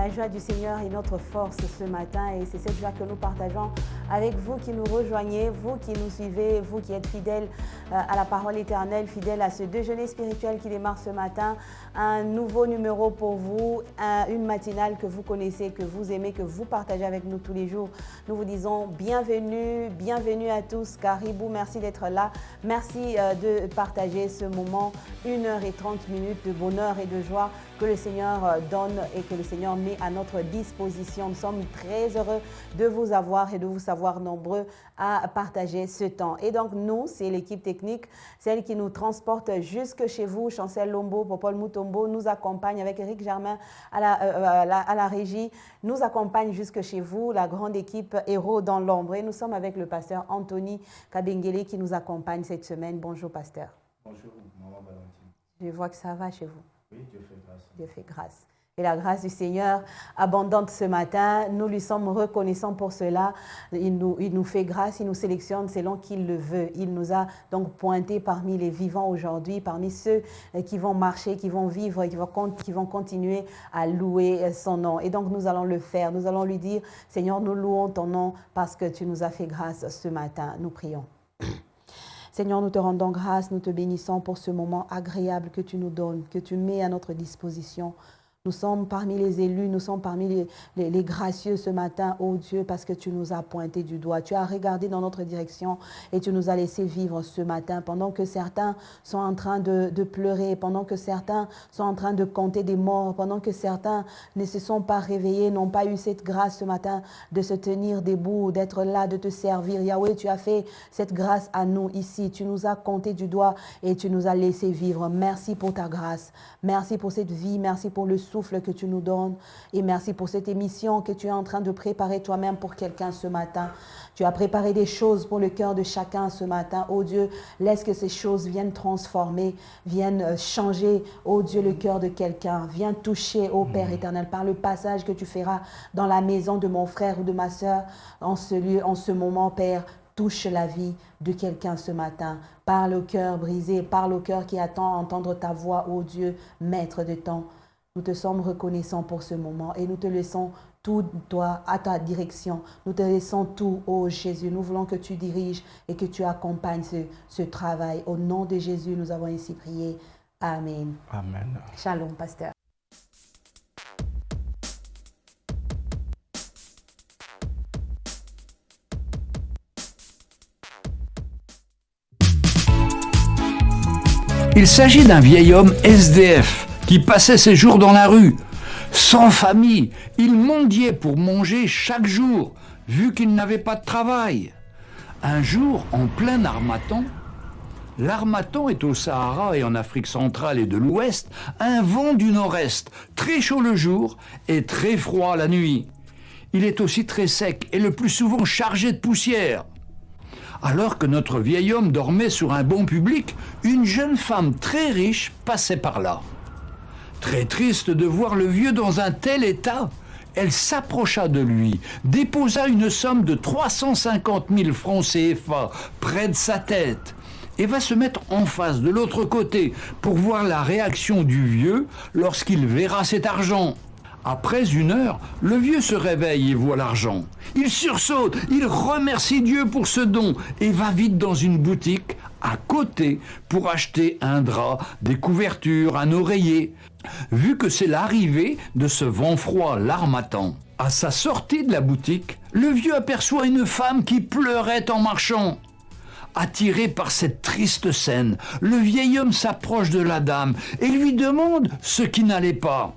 La joie du Seigneur est notre force ce matin et c'est cette joie que nous partageons avec vous qui nous rejoignez, vous qui nous suivez, vous qui êtes fidèles à la parole éternelle, fidèles à ce déjeuner spirituel qui démarre ce matin. Un nouveau numéro pour vous, une matinale que vous connaissez, que vous aimez, que vous partagez avec nous tous les jours. Nous vous disons bienvenue, bienvenue à tous. Caribou, merci d'être là. Merci de partager ce moment, 1h30 de bonheur et de joie que le Seigneur donne et que le Seigneur met à notre disposition. Nous sommes très heureux de vous avoir et de vous savoir nombreux à partager ce temps. Et donc nous, c'est l'équipe technique, celle qui nous transporte jusque chez vous. Chancel Lombo, Popol Mutombo nous accompagne avec Eric Germain à la régie, nous accompagne jusque chez vous, la grande équipe Héros dans l'ombre. Et nous sommes avec le pasteur Anthony Kabengele qui nous accompagne cette semaine. Bonjour pasteur. Bonjour, maman Valentine. Je vois que ça va chez vous. Oui, Dieu fait grâce. Dieu fait grâce. Et la grâce du Seigneur abondante ce matin, nous lui sommes reconnaissants pour cela. Il nous fait grâce, il nous sélectionne selon qu'il le veut. Il nous a donc pointés parmi les vivants aujourd'hui, parmi ceux qui vont marcher, qui vont vivre et qui vont continuer à louer son nom. Et donc nous allons le faire. Nous allons lui dire, Seigneur, nous louons ton nom parce que tu nous as fait grâce ce matin. Nous prions. Seigneur, nous te rendons grâce, nous te bénissons pour ce moment agréable que tu nous donnes, que tu mets à notre disposition. Nous sommes parmi les élus, nous sommes parmi les gracieux ce matin, oh Dieu, parce que tu nous as pointé du doigt. Tu as regardé dans notre direction et tu nous as laissé vivre ce matin pendant que certains sont en train de pleurer, pendant que certains sont en train de compter des morts, pendant que certains ne se sont pas réveillés, n'ont pas eu cette grâce ce matin de se tenir debout, d'être là, de te servir. Yahweh, tu as fait cette grâce à nous ici. Tu nous as compté du doigt et tu nous as laissé vivre. Merci pour ta grâce. Merci pour cette vie. Merci pour le souffle que tu nous donnes et merci pour cette émission que tu es en train de préparer toi-même pour quelqu'un ce matin. Tu as préparé des choses pour le cœur de chacun ce matin. Oh Dieu, laisse que ces choses viennent transformer, viennent changer, oh Dieu, le cœur de quelqu'un. Viens toucher, oh Père éternel, par le passage que tu feras dans la maison de mon frère ou de ma sœur en ce lieu, en ce moment, Père. Touche la vie de quelqu'un ce matin. Parle au cœur brisé, parle au cœur qui attend à entendre ta voix, ô Dieu, maître de temps. Nous te sommes reconnaissants pour ce moment et nous te laissons tout, toi, à ta direction. Nous te laissons tout, ô Jésus. Nous voulons que tu diriges et que tu accompagnes ce travail. Au nom de Jésus, nous avons ainsi prié. Amen. Amen. Shalom, pasteur. Il s'agit d'un vieil homme SDF qui passait ses jours dans la rue. Sans famille, il mendiait pour manger chaque jour, vu qu'il n'avait pas de travail. Un jour, en plein Harmattan, l'Harmattan est au Sahara et en Afrique centrale et de l'Ouest, un vent du nord-est, très chaud le jour et très froid la nuit. Il est aussi très sec et le plus souvent chargé de poussière. Alors que notre vieil homme dormait sur un banc public, une jeune femme très riche passait par là. Très triste de voir le vieux dans un tel état, elle s'approcha de lui, déposa une somme de 350 000 francs CFA près de sa tête et va se mettre en face de l'autre côté pour voir la réaction du vieux lorsqu'il verra cet argent. Après 1 heure, le vieux se réveille et voit l'argent. Il sursaute, il remercie Dieu pour ce don et va vite dans une boutique à côté pour acheter un drap, des couvertures, un oreiller, vu que c'est l'arrivée de ce vent froid, l'Harmattan. À sa sortie de la boutique, le vieux aperçoit une femme qui pleurait en marchant. Attiré par cette triste scène, le vieil homme s'approche de la dame et lui demande ce qui n'allait pas.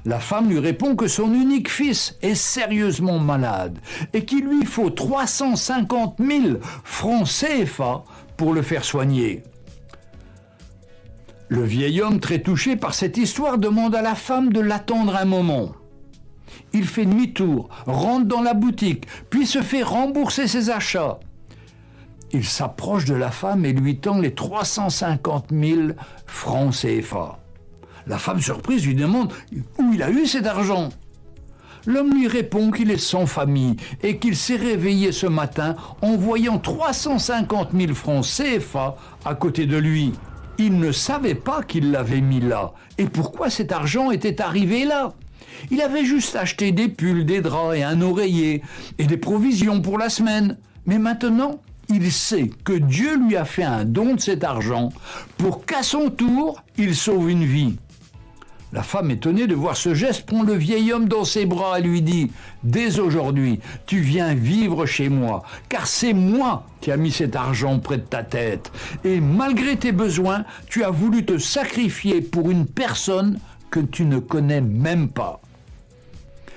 La femme lui répond que son unique fils est sérieusement malade et qu'il lui faut 350 000 francs CFA pour le faire soigner. Le vieil homme, très touché par cette histoire, demande à la femme de l'attendre un moment. Il fait demi-tour, rentre dans la boutique, puis se fait rembourser ses achats. Il s'approche de la femme et lui tend les 350 000 francs CFA. La femme surprise lui demande où il a eu cet argent. L'homme lui répond qu'il est sans famille et qu'il s'est réveillé ce matin en voyant 350 000 francs CFA à côté de lui. Il ne savait pas qu'il l'avait mis là et pourquoi cet argent était arrivé là. Il avait juste acheté des pulls, des draps et un oreiller et des provisions pour la semaine. Mais maintenant, il sait que Dieu lui a fait un don de cet argent pour qu'à son tour, il sauve une vie. La femme, étonnée de voir ce geste, prend le vieil homme dans ses bras et lui dit « Dès aujourd'hui, tu viens vivre chez moi, car c'est moi qui a mis cet argent près de ta tête. Et malgré tes besoins, tu as voulu te sacrifier pour une personne que tu ne connais même pas.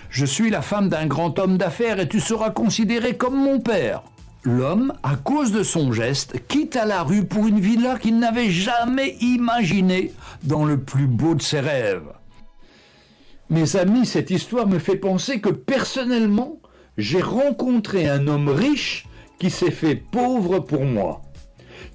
Je suis la femme d'un grand homme d'affaires et tu seras considéré comme mon père. » L'homme, à cause de son geste, quitte à la rue pour une villa qu'il n'avait jamais imaginée dans le plus beau de ses rêves. Mes amis, cette histoire me fait penser que personnellement, j'ai rencontré un homme riche qui s'est fait pauvre pour moi.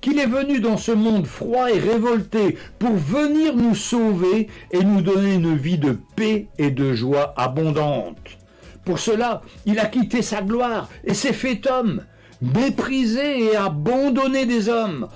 Qu'il est venu dans ce monde froid et révolté pour venir nous sauver et nous donner une vie de paix et de joie abondante. Pour cela, il a quitté sa gloire et s'est fait homme, méprisé et abandonné des hommes,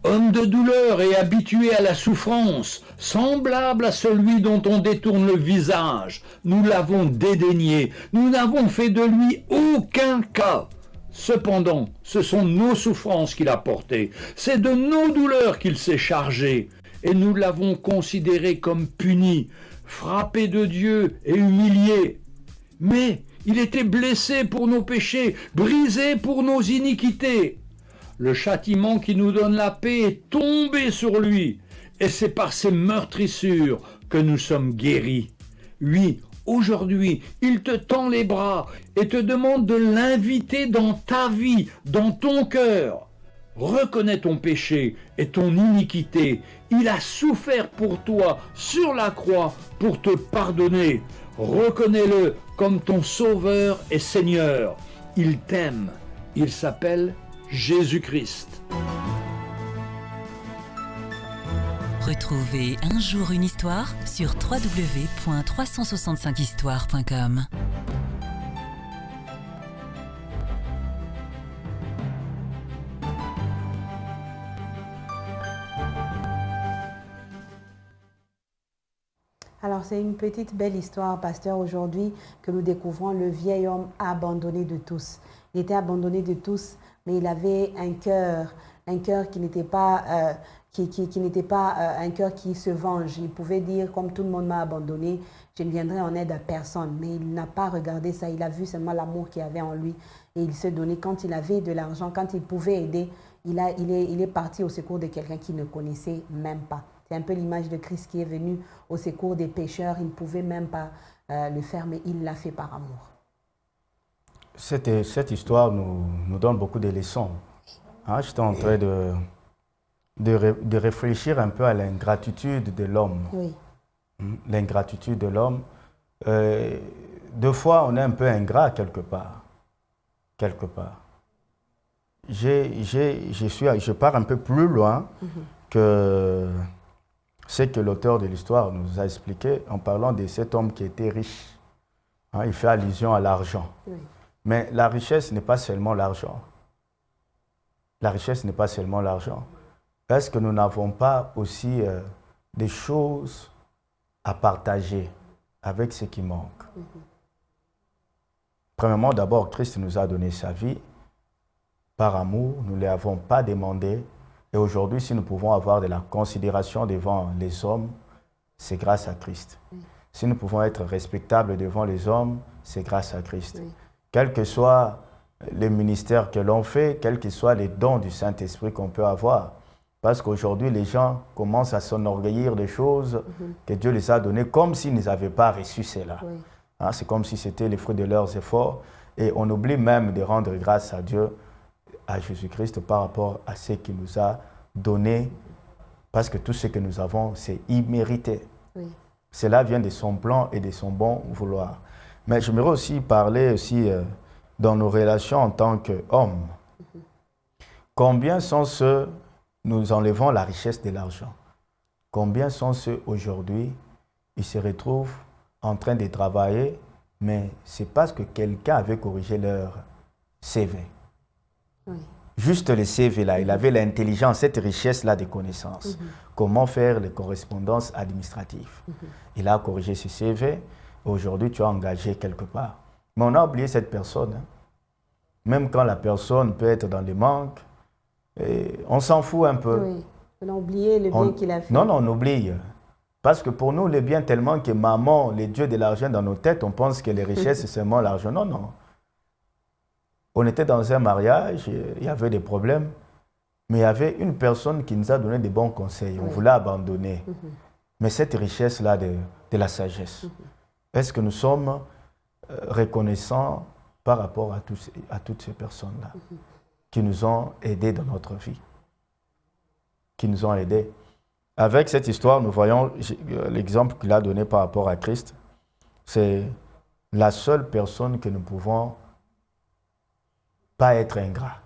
homme de douleur et habitué à la souffrance, semblable à celui dont on détourne le visage. Nous l'avons dédaigné, nous n'avons fait de lui aucun cas. Cependant, ce sont nos souffrances qu'il a portées, c'est de nos douleurs qu'il s'est chargé, et nous l'avons considéré comme puni, frappé de Dieu et humilié. Mais il était blessé pour nos péchés, brisé pour nos iniquités. Le châtiment qui nous donne la paix est tombé sur lui, et c'est par ses meurtrissures que nous sommes guéris. Oui, aujourd'hui, il te tend les bras et te demande de l'inviter dans ta vie, dans ton cœur. Reconnais ton péché et ton iniquité. Il a souffert pour toi sur la croix pour te pardonner. Reconnais-le comme ton Sauveur et Seigneur. Il t'aime. Il s'appelle Jésus-Christ. Retrouvez Un jour une histoire sur www.365histoire.com. Alors, c'est une petite belle histoire, pasteur, aujourd'hui, que nous découvrons le vieil homme abandonné de tous. Il était abandonné de tous, mais il avait un cœur qui n'était pas, un cœur qui se venge. Il pouvait dire, comme tout le monde m'a abandonné, je ne viendrai en aide à personne. Mais il n'a pas regardé ça, il a vu seulement l'amour qu'il y avait en lui. Et il se donnait, quand il avait de l'argent, quand il pouvait aider, il est parti au secours de quelqu'un qu'il ne connaissait même pas. C'est un peu l'image de Christ qui est venu au secours des pécheurs. Il ne pouvait même pas le faire, mais il l'a fait par amour. Cette histoire nous donne beaucoup de leçons. Hein, j'étais en train de réfléchir un peu à l'ingratitude de l'homme. Oui. L'ingratitude de l'homme. Deux fois, on est un peu ingrat quelque part. Je pars un peu plus loin que ce que l'auteur de l'histoire nous a expliqué en parlant de cet homme qui était riche. Hein, il fait allusion à l'argent. Oui. Mais la richesse n'est pas seulement l'argent. La richesse n'est pas seulement l'argent. Est-ce que nous n'avons pas aussi des choses à partager avec ce qui manque? Premièrement, d'abord, Christ nous a donné sa vie. Par amour, nous ne l'avons pas demandé. Et aujourd'hui, si nous pouvons avoir de la considération devant les hommes, c'est grâce à Christ. Oui. Si nous pouvons être respectables devant les hommes, c'est grâce à Christ. Oui. Quel que soit le ministère que l'on fait, quels que soient les dons du Saint-Esprit qu'on peut avoir. Parce qu'aujourd'hui, les gens commencent à s'enorgueillir des choses que Dieu les a données comme s'ils n'avaient pas reçu cela. Oui. Hein, c'est comme si c'était les fruits de leurs efforts. Et on oublie même de rendre grâce à Dieu, à Jésus-Christ, par rapport à ce qu'il nous a donné. Parce que tout ce que nous avons, c'est immérité. Oui. Cela vient de son plan et de son bon vouloir. Mais j'aimerais aussi parler dans nos relations en tant qu'hommes. Combien sont ceux, nous enlevons la richesse de l'argent. Combien sont ceux aujourd'hui, ils se retrouvent en train de travailler, mais c'est parce que quelqu'un avait corrigé leur CV. Oui. Juste le CV là, il avait l'intelligence, cette richesse-là de connaissances. Comment faire les correspondances administratives. Il a corrigé ce CV Aujourd'hui, tu as engagé quelque part. Mais on a oublié cette personne. Hein. Même quand la personne peut être dans les manques, et on s'en fout un peu. Oui, on a oublié le bien qu'il a fait. Non, on oublie. Parce que pour nous, le bien tellement que maman, les dieux de l'argent dans nos têtes, on pense que les richesses, c'est seulement l'argent. Non, non. On était dans un mariage, il y avait des problèmes, mais il y avait une personne qui nous a donné des bons conseils. On voulait abandonner. Mais cette richesse-là de la sagesse, est-ce que nous sommes reconnaissants par rapport à toutes ces personnes-là qui nous ont aidés dans notre vie, qui nous ont aidés? Avec cette histoire, nous voyons l'exemple qu'il a donné par rapport à Christ. C'est la seule personne que nous pouvons pas être ingrats.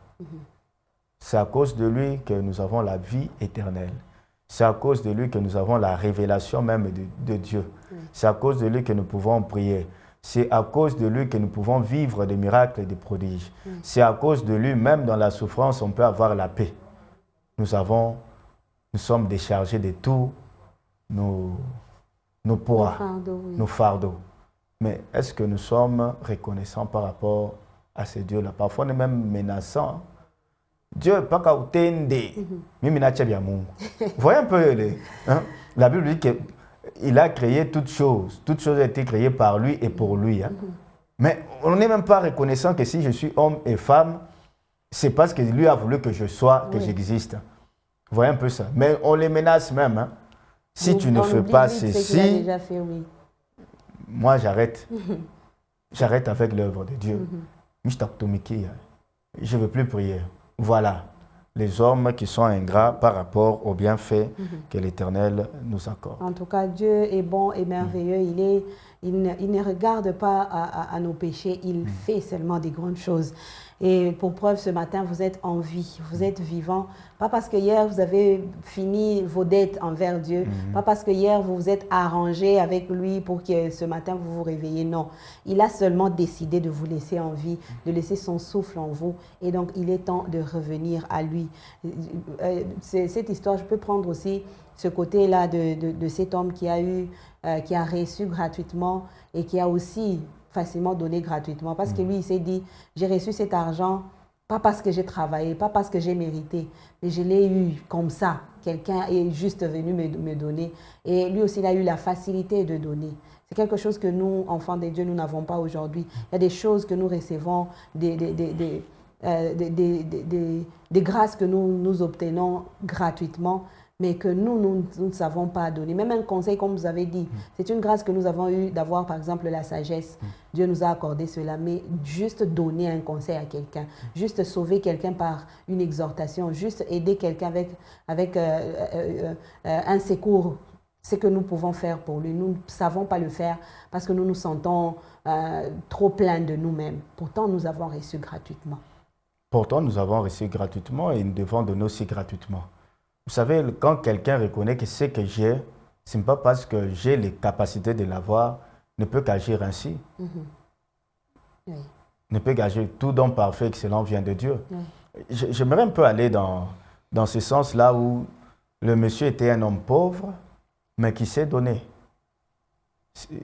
C'est à cause de lui que nous avons la vie éternelle. C'est à cause de lui que nous avons la révélation même de Dieu. C'est à cause de lui que nous pouvons prier. C'est à cause de lui que nous pouvons vivre des miracles et des prodiges. C'est à cause de lui, même dans la souffrance, on peut avoir la paix. Nous sommes déchargés de tous nos poids, nos fardeaux. Mais est-ce que nous sommes reconnaissants par rapport à ces dieux-là? Parfois, on est même menaçant. Dieu, pas qu'à Vous voyez un peu, la Bible dit qu'il a créé toutes choses. Toutes choses ont été créées par lui et pour lui. Hein. Mais on n'est même pas reconnaissant que si je suis homme et femme, c'est parce que lui a voulu que je sois, que j'existe. Vous voyez un peu ça. Mais on les menace même. Hein. Si tu ne fais pas ceci, moi j'arrête. J'arrête avec l'œuvre de Dieu. Je ne veux plus prier. Voilà les hommes qui sont ingrats par rapport aux bienfaits que l'Éternel nous accorde. En tout cas, Dieu est bon et merveilleux. Il ne regarde pas à nos péchés, il fait seulement des grandes choses. Et pour preuve, ce matin, vous êtes en vie, vous êtes vivant. Pas parce que hier, vous avez fini vos dettes envers Dieu, pas parce que hier, vous vous êtes arrangé avec lui pour que ce matin, vous vous réveillez. Non, il a seulement décidé de vous laisser en vie, de laisser son souffle en vous. Et donc, il est temps de revenir à lui. Cette histoire, je peux prendre aussi ce côté-là de cet homme qui a reçu gratuitement et qui a aussi facilement donné gratuitement. Parce que lui, il s'est dit, j'ai reçu cet argent, pas parce que j'ai travaillé, pas parce que j'ai mérité, mais je l'ai eu comme ça. Quelqu'un est juste venu me donner. Et lui aussi, il a eu la facilité de donner. C'est quelque chose que nous, enfants de Dieu, nous n'avons pas aujourd'hui. Il y a des choses que nous recevons, des grâces que nous obtenons gratuitement, mais que nous ne savons pas donner. Même un conseil, comme vous avez dit, c'est une grâce que nous avons eue d'avoir, par exemple, la sagesse. Dieu nous a accordé cela, mais juste donner un conseil à quelqu'un, juste sauver quelqu'un par une exhortation, juste aider quelqu'un avec un secours, c'est ce que nous pouvons faire pour lui. Nous ne savons pas le faire parce que nous nous sentons trop pleins de nous-mêmes. Pourtant, nous avons reçu gratuitement. Pourtant, nous avons reçu gratuitement et nous devons donner aussi gratuitement. Vous savez, quand quelqu'un reconnaît que ce que j'ai, ce n'est pas parce que j'ai les capacités de l'avoir, ne peut qu'agir ainsi. Oui. Ne peut qu'agir. Tout don parfait, excellent vient de Dieu. Oui. J'aimerais un peu aller dans ce sens-là où le monsieur était un homme pauvre, mais qui s'est donné.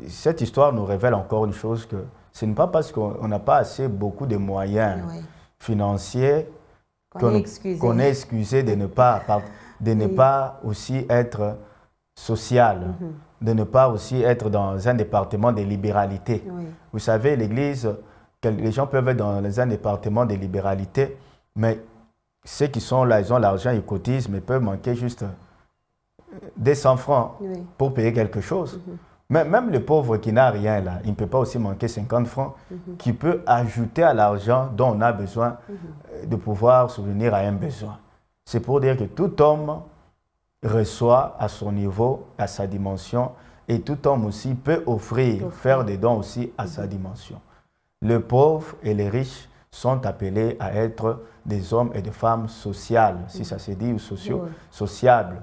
Cette histoire nous révèle encore une chose, que ce n'est pas parce qu'on n'a pas assez beaucoup de moyens financiers qu'on est excusé de ne pas aussi être social, de ne pas aussi être dans un département de libéralité. Oui. Vous savez, l'Église, les gens peuvent être dans un département de libéralité, mais ceux qui sont là, ils ont l'argent, ils cotisent, mais peuvent manquer juste des 100 francs pour payer quelque chose. Mais même le pauvre qui n'a rien là, il ne peut pas aussi manquer 50 francs, qui peut ajouter à l'argent dont on a besoin de pouvoir subvenir à un besoin. C'est pour dire que tout homme reçoit à son niveau, à sa dimension, et tout homme aussi peut offrir, faire des dons aussi à sa dimension. Les pauvres et les riches sont appelés à être des hommes et des femmes sociales, si ça se dit, ou sociables.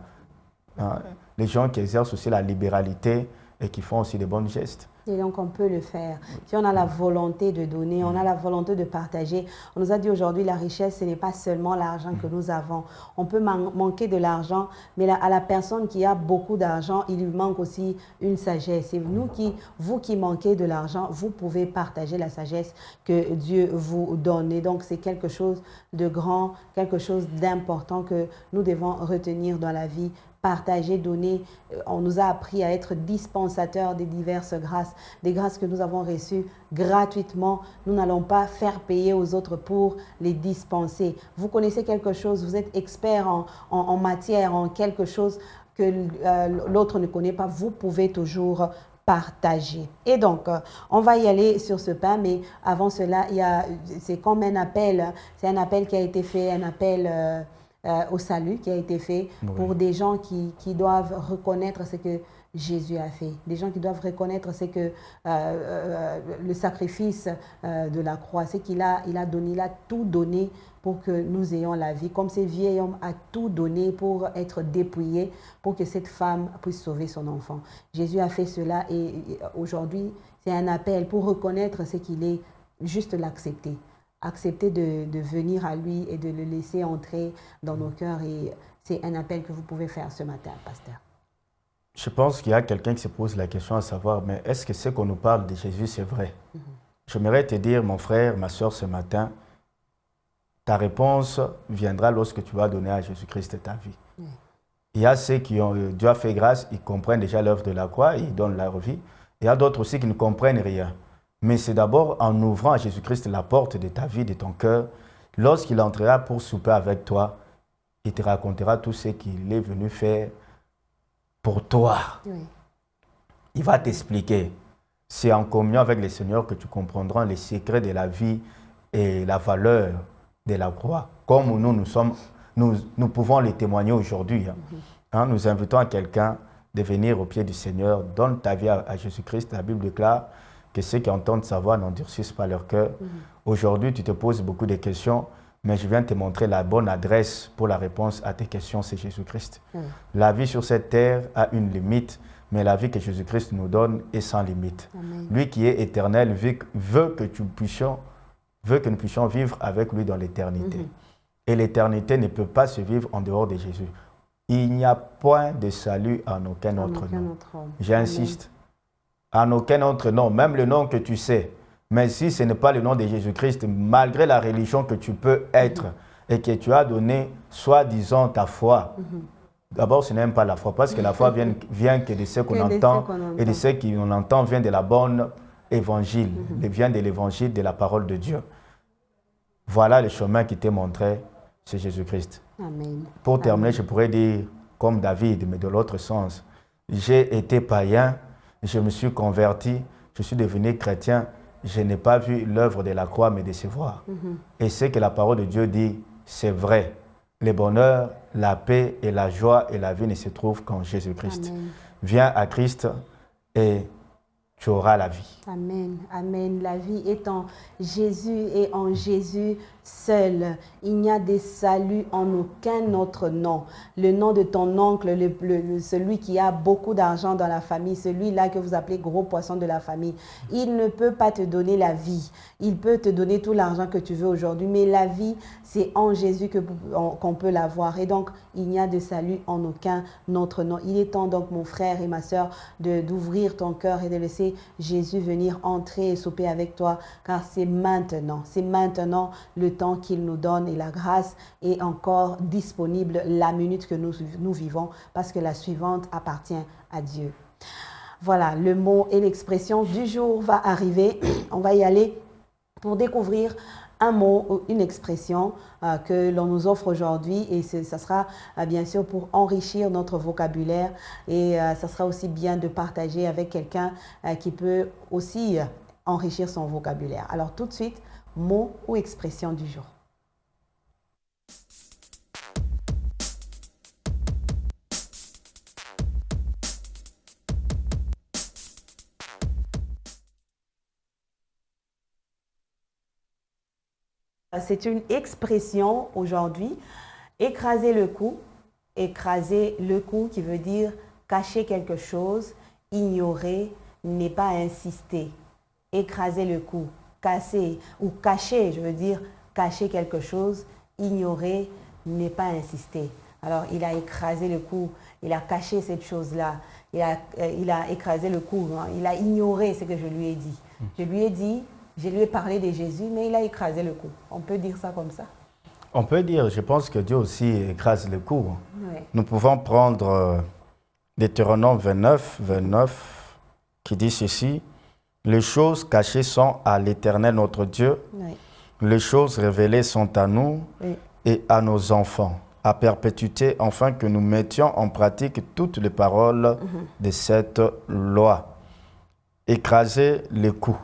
Hein? Les gens qui exercent aussi la libéralité et qui font aussi des bons gestes. Et donc, on peut le faire. Si on a la volonté de donner, on a la volonté de partager. On nous a dit aujourd'hui, la richesse, ce n'est pas seulement l'argent que nous avons. On peut manquer de l'argent, mais à la personne qui a beaucoup d'argent, il lui manque aussi une sagesse. Et vous qui manquez de l'argent, vous pouvez partager la sagesse que Dieu vous donne. Et donc, c'est quelque chose de grand, quelque chose d'important que nous devons retenir dans la vie. Partager, donner. On nous a appris à être dispensateurs des diverses grâces, des grâces que nous avons reçues gratuitement. Nous n'allons pas faire payer aux autres pour les dispenser. Vous connaissez quelque chose, vous êtes expert en matière, en quelque chose que l'autre ne connaît pas, vous pouvez toujours partager. Et donc, on va y aller sur ce pain, mais avant cela, c'est comme un appel. C'est un appel qui a été fait, un appel au salut qui a été fait pour des gens qui doivent reconnaître ce que Jésus a fait. Des gens qui doivent reconnaître ce que le sacrifice de la croix, c'est qu'il a donné, il a tout donné pour que nous ayons la vie. Comme ce vieil homme a tout donné pour être dépouillé, pour que cette femme puisse sauver son enfant. Jésus a fait cela et aujourd'hui, c'est un appel pour reconnaître ce qu'il est, juste l'accepter. Accepter de venir à lui et de le laisser entrer dans nos cœurs. Et c'est un appel que vous pouvez faire ce matin, pasteur. Je pense qu'il y a quelqu'un qui se pose la question à savoir, mais est-ce que ce qu'on nous parle de Jésus, c'est vrai? J'aimerais te dire, mon frère, ma soeur, ce matin, ta réponse viendra lorsque tu vas donner à Jésus-Christ ta vie. Il y a ceux qui ont Dieu a fait grâce, ils comprennent déjà l'œuvre de la croix, ils donnent leur vie. Il y a d'autres aussi qui ne comprennent rien. Mais c'est d'abord en ouvrant à Jésus-Christ la porte de ta vie, de ton cœur. Lorsqu'il entrera pour souper avec toi, il te racontera tout ce qu'il est venu faire pour toi. Oui. Il va t'expliquer. C'est en communion avec le Seigneur que tu comprendras les secrets de la vie et la valeur de la croix. Comme nous pouvons les témoigner aujourd'hui. Nous invitons à quelqu'un de venir au pied du Seigneur. Donne ta vie à Jésus-Christ. La Bible déclare que ceux qui entendent sa voix n'endurcissent pas leur cœur. Aujourd'hui, tu te poses beaucoup de questions, mais je viens te montrer la bonne adresse pour la réponse à tes questions, c'est Jésus-Christ. La vie sur cette terre a une limite, mais la vie que Jésus-Christ nous donne est sans limite. Amen. Lui qui est éternel veut que nous puissions vivre avec lui dans l'éternité. Et l'éternité ne peut pas se vivre en dehors de Jésus. Il n'y a point de salut en aucun autre nom. J'insiste. En aucun autre nom, même le nom que tu sais. Mais si ce n'est pas le nom de Jésus-Christ, malgré la religion que tu peux être et que tu as donné, soi-disant ta foi, d'abord ce n'est même pas la foi, parce que la foi vient que de ce qu'on entend, et de ce qu'on entend vient de la bonne évangile, vient de l'évangile, de la parole de Dieu. Voilà le chemin qui t'est montré, c'est Jésus-Christ. Amen. Pour terminer, je pourrais dire, comme David, mais de l'autre sens, j'ai été païen, je me suis converti, je suis devenu chrétien, je n'ai pas vu l'œuvre de la croix me décevoir. Et ce que la parole de Dieu dit, c'est vrai. Le bonheur, la paix et la joie et la vie ne se trouvent qu'en Jésus-Christ. Viens à Christ et tu auras la vie. Amen, amen. La vie est en Jésus et en Jésus seul. Il n'y a de salut en aucun autre nom. Le nom de ton oncle, celui qui a beaucoup d'argent dans la famille, celui-là que vous appelez gros poisson de la famille, il ne peut pas te donner la vie. Il peut te donner tout l'argent que tu veux aujourd'hui, mais la vie, c'est en Jésus qu'on peut l'avoir. Et donc, il n'y a de salut en aucun autre nom. Il est temps donc, mon frère et ma soeur, d'ouvrir ton cœur et de laisser Jésus venir entrer et souper avec toi, car c'est maintenant le temps qu'il nous donne et la grâce est encore disponible la minute que nous vivons, parce que la suivante appartient à Dieu. Voilà, le mot et l'expression du jour va arriver. On va y aller pour découvrir un mot ou une expression que l'on nous offre aujourd'hui, et ça sera bien sûr pour enrichir notre vocabulaire, et ça sera aussi bien de partager avec quelqu'un qui peut aussi enrichir son vocabulaire. Alors tout de suite, mot ou expression du jour. C'est une expression aujourd'hui, écraser le cou qui veut dire cacher quelque chose, ignorer, n'est pas insister, écraser le cou, casser ou cacher, je veux dire cacher quelque chose, ignorer n'est pas insister. Alors il a écrasé le cou, il a caché cette chose-là, il a écrasé le cou, hein, il a ignoré ce que je lui ai dit. Je lui ai parlé de Jésus, mais il a écrasé le cou. On peut dire ça comme ça? On peut dire, je pense que Dieu aussi écrase le cou. Oui. Nous pouvons prendre Deutéronome 29, qui dit ceci: les choses cachées sont à l'Éternel notre Dieu, Oui. les choses révélées sont à nous Oui. et à nos enfants, à perpétuité, afin que nous mettions en pratique toutes les paroles de cette loi. Écraser le cou.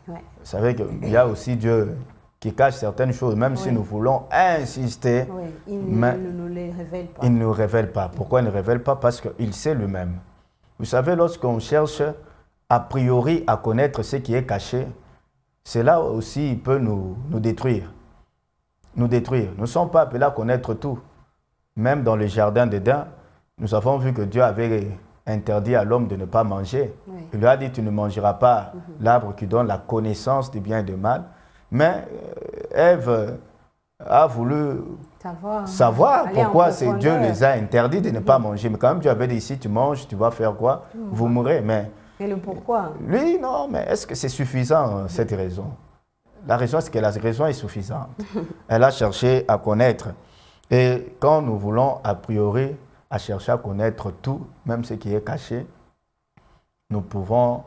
Oui. Vous savez qu'il y a aussi Dieu qui cache certaines choses, même si nous voulons insister, Oui. Il mais ne nous les révèle pas. il ne nous révèle pas. Pourquoi il ne révèle pas? Parce qu'il sait lui-même. Vous savez, lorsqu'on cherche a priori à connaître ce qui est caché, c'est là aussi il peut nous détruire. Nous détruire. Nous ne sommes pas appelés à connaître tout. Même dans le jardin d'Éden, nous avons vu que Dieu avait interdit à l'homme de ne pas manger. Oui. Il lui a dit, tu ne mangeras pas l'arbre qui donne la connaissance du bien et du mal. Mais Ève a voulu savoir aller pourquoi en Dieu profondeur. les a interdits de ne pas manger. Mais quand même, Dieu avait dit, si tu manges, tu vas faire quoi? Vous mourrez. Mais Et le pourquoi? lui, non, mais est-ce que c'est suffisant, cette raison? La raison, c'est que la raison est suffisante. Elle a cherché à connaître. Et quand nous voulons, a priori, à chercher à connaître tout, même ce qui est caché, nous pouvons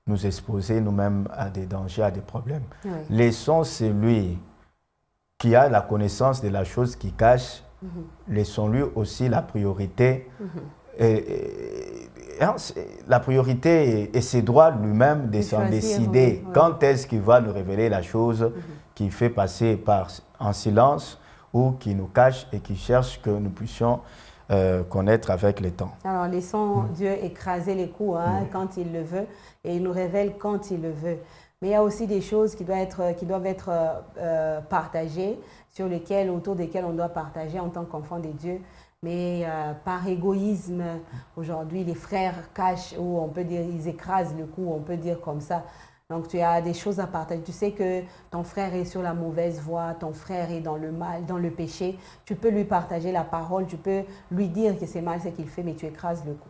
nous exposer nous-mêmes à des dangers, à des problèmes. Oui. Laissons celui qui a la connaissance de la chose qui cache, laissons-lui aussi la priorité. La priorité et ses droits lui-même de s'en décider. Oui. Quand est-ce qu'il va nous révéler la chose qui fait passer en silence ou qui nous cache et qui cherche que nous puissions connaître avec le temps. Alors, laissons Dieu écraser les coups quand il le veut et il nous révèle quand il le veut. Mais il y a aussi des choses qui doivent être partagées, autour desquelles on doit partager en tant qu'enfant de Dieu. Mais par égoïsme, aujourd'hui, les frères cachent, ou on peut dire, ils écrasent le cou, on peut dire comme ça. Donc, tu as des choses à partager. Tu sais que ton frère est sur la mauvaise voie, ton frère est dans le mal, dans le péché. Tu peux lui partager la parole, tu peux lui dire que c'est mal ce qu'il fait, mais tu écrases le cou.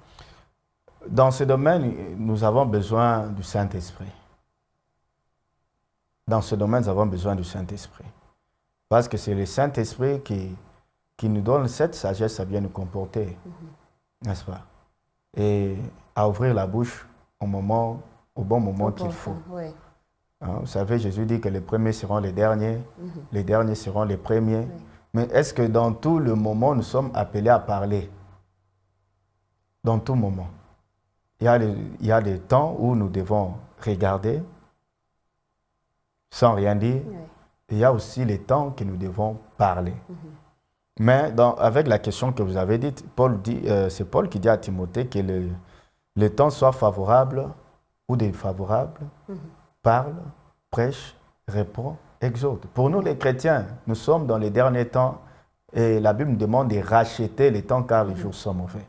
Dans ce domaine, nous avons besoin du Saint-Esprit. Dans ce domaine, nous avons besoin du Saint-Esprit. Parce que c'est le Saint-Esprit qui nous donne cette sagesse à bien nous comporter, n'est-ce pas? Et à ouvrir la bouche au bon moment qu'il faut. Oui. Hein, vous savez, Jésus dit que les premiers seront les derniers seront les premiers. Oui. Mais est-ce que dans tout le moment, nous sommes appelés à parler? Dans tout moment. Il y a des temps où nous devons regarder sans rien dire. Oui. Et il y a aussi les temps que nous devons parler. Mais avec la question que vous avez dite, c'est Paul qui dit à Timothée que le temps soit favorable ou défavorable, parle, prêche, répond, exhorte. Pour nous les chrétiens, nous sommes dans les derniers temps et la Bible nous demande de racheter les temps car les jours sont mauvais.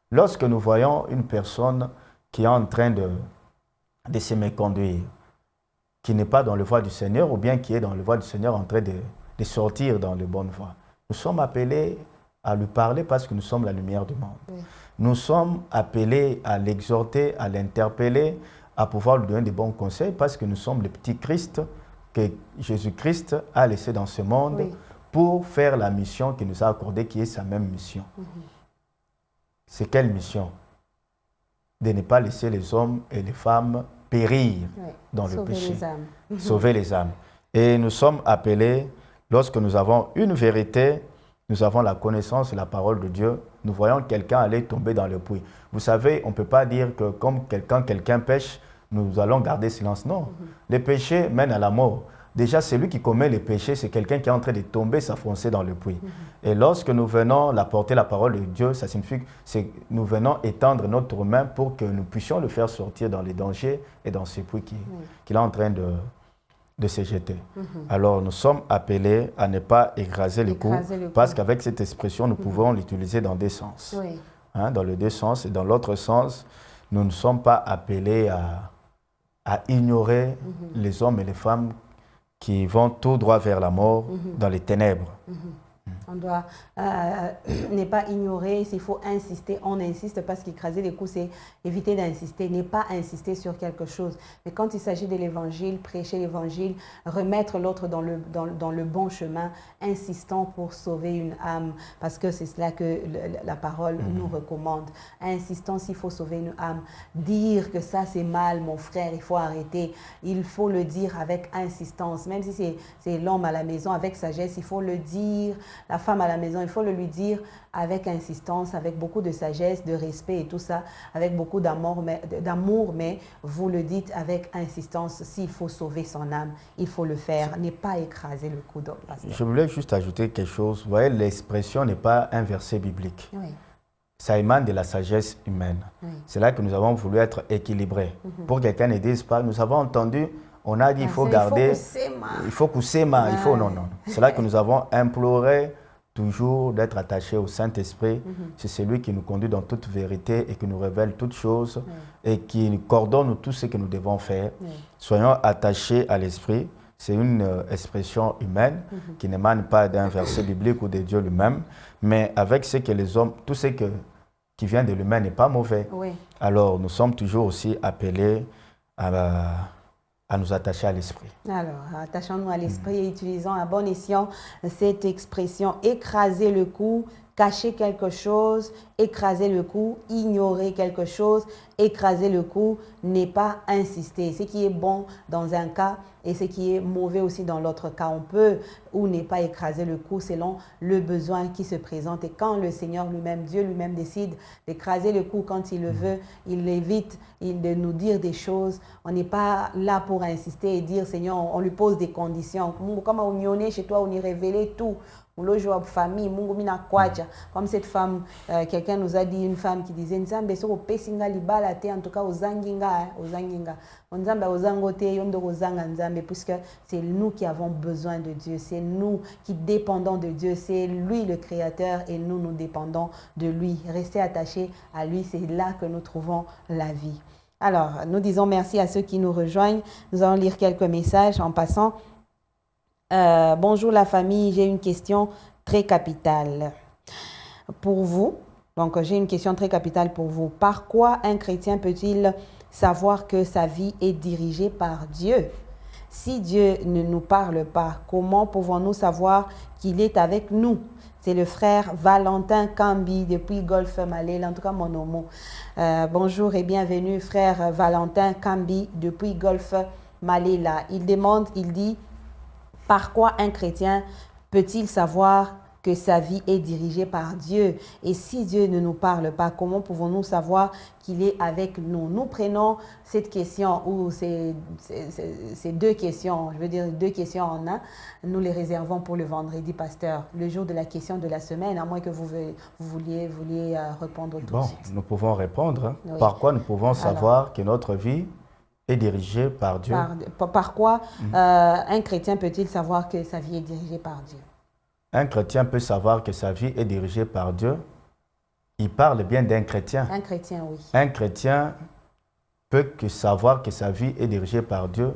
Lorsque nous voyons une personne qui est en train de se méconduire, qui n'est pas dans le voie du Seigneur ou bien qui est dans le voie du Seigneur en train de sortir dans les bonnes voies, nous sommes appelés à lui parler parce que nous sommes la lumière du monde. Oui. Nous sommes appelés à l'exhorter, à l'interpeller, à pouvoir lui donner des bons conseils parce que nous sommes le petit Christ que Jésus-Christ a laissé dans ce monde pour faire la mission qu'il nous a accordée, qui est sa même mission. C'est quelle mission? De ne pas laisser les hommes et les femmes périr dans le péché. Sauver les âmes. Et nous sommes appelés, lorsque nous avons une vérité, nous avons la connaissance et la parole de Dieu, nous voyons quelqu'un aller tomber dans le puits. Vous savez, on ne peut pas dire que comme quelqu'un pêche, nous allons garder silence. Non, le péché mène à la mort. Déjà, celui qui commet le péché, c'est quelqu'un qui est en train de tomber, s'enfoncer dans le puits. Et lorsque nous venons apporter la parole de Dieu, ça signifie que nous venons étendre notre main pour que nous puissions le faire sortir dans les dangers et dans ce puits qu'il est en train de se jeter. Alors, nous sommes appelés à ne pas écraser le cou, parce qu'avec cette expression, nous pouvons l'utiliser dans deux sens. Hein, dans les deux sens. Et dans l'autre sens, nous ne sommes pas appelés à ignorer les hommes et les femmes qui vont tout droit vers la mort dans les ténèbres. On doit ne pas ignorer, s'il faut insister, on insiste parce qu'écraser les coups, c'est éviter d'insister, ne pas insister sur quelque chose. Mais quand il s'agit de l'évangile, prêcher l'évangile, remettre l'autre dans le bon chemin, insistant pour sauver une âme, parce que c'est cela que la parole nous recommande. Insistant s'il faut sauver une âme, dire que ça c'est mal, mon frère, il faut arrêter. Il faut le dire avec insistance, même si c'est l'homme à la maison, avec sagesse, il faut le dire. La femme à la maison, il faut le lui dire avec insistance, avec beaucoup de sagesse, de respect et tout ça, avec beaucoup d'amour, mais vous le dites avec insistance. S'il faut sauver son âme, il faut le faire, ne pas écraser le coude. Je voulais juste ajouter quelque chose. Vous voyez, l'expression n'est pas un verset biblique. Oui. Ça émane de la sagesse humaine. Oui. C'est là que nous avons voulu être équilibrés. Pour que quelqu'un ne dise pas, nous avons entendu, on a dit il faut garder, il faut couper ma, il faut, non. C'est là que nous avons imploré toujours d'être attachés au Saint-Esprit. C'est celui qui nous conduit dans toute vérité et qui nous révèle toutes choses et qui nous coordonne tout ce que nous devons faire. Soyons attachés à l'Esprit. C'est une expression humaine qui n'émane pas d'un verset biblique ou de Dieu lui-même, mais avec ce que les hommes, tout ce qui vient de l'humain n'est pas mauvais. Oui. Alors nous sommes toujours aussi appelés à nous attacher à l'esprit. Alors, attachons-nous à l'esprit et utilisons à bon escient cette expression écraser le cou, cacher quelque chose, écraser le cou, ignorer quelque chose, écraser le cou, n'est pas insister. Ce qui est bon dans un cas et ce qui est mauvais aussi dans l'autre cas. On peut ou ne pas écraser le cou selon le besoin qui se présente. Et quand le Seigneur lui-même, Dieu lui-même décide d'écraser le cou quand il le veut, il évite de nous dire des choses. On n'est pas là pour insister et dire, Seigneur, on lui pose des conditions. Comme on y est chez toi, on y révélait tout. Famille, comme cette femme, quelqu'un nous a dit, une femme qui disait, Nzambe soko pesinga libala te, en tout cas ozanginga, Nzambe ozangote yondo ozanga Nzambe, puisque c'est nous qui avons besoin de Dieu, c'est nous qui dépendons de Dieu, c'est lui le Créateur et nous dépendons de lui. Restez attachés à lui, c'est là que nous trouvons la vie. Alors, nous disons merci à ceux qui nous rejoignent. Nous allons lire quelques messages en passant. Bonjour la famille, j'ai une question très capitale pour vous. Donc, j'ai une question très capitale pour vous. Par quoi un chrétien peut-il savoir que sa vie est dirigée par Dieu? Si Dieu ne nous parle pas, comment pouvons-nous savoir qu'il est avec nous? C'est le frère Valentin Kambi depuis Golfe Malé, en tout cas mon nom. Bonjour et bienvenue frère Valentin Kambi depuis Golfe Malé. Il demande, il dit, par quoi un chrétien peut-il savoir que sa vie est dirigée par Dieu? Et si Dieu ne nous parle pas, comment pouvons-nous savoir qu'il est avec nous? Nous prenons cette question, ou ces deux questions, je veux dire deux questions en un, nous les réservons pour le vendredi, pasteur, le jour de la question de la semaine, à moins que vous vouliez répondre tout de suite. Nous pouvons répondre. Oui. Par quoi nous pouvons savoir que notre vie est dirigé par Dieu? Par quoi un chrétien peut-il savoir que sa vie est dirigée par Dieu? Un chrétien peut savoir que sa vie est dirigée par Dieu. Il parle bien d'un chrétien. Un chrétien, oui. Un chrétien peut savoir que sa vie est dirigée par Dieu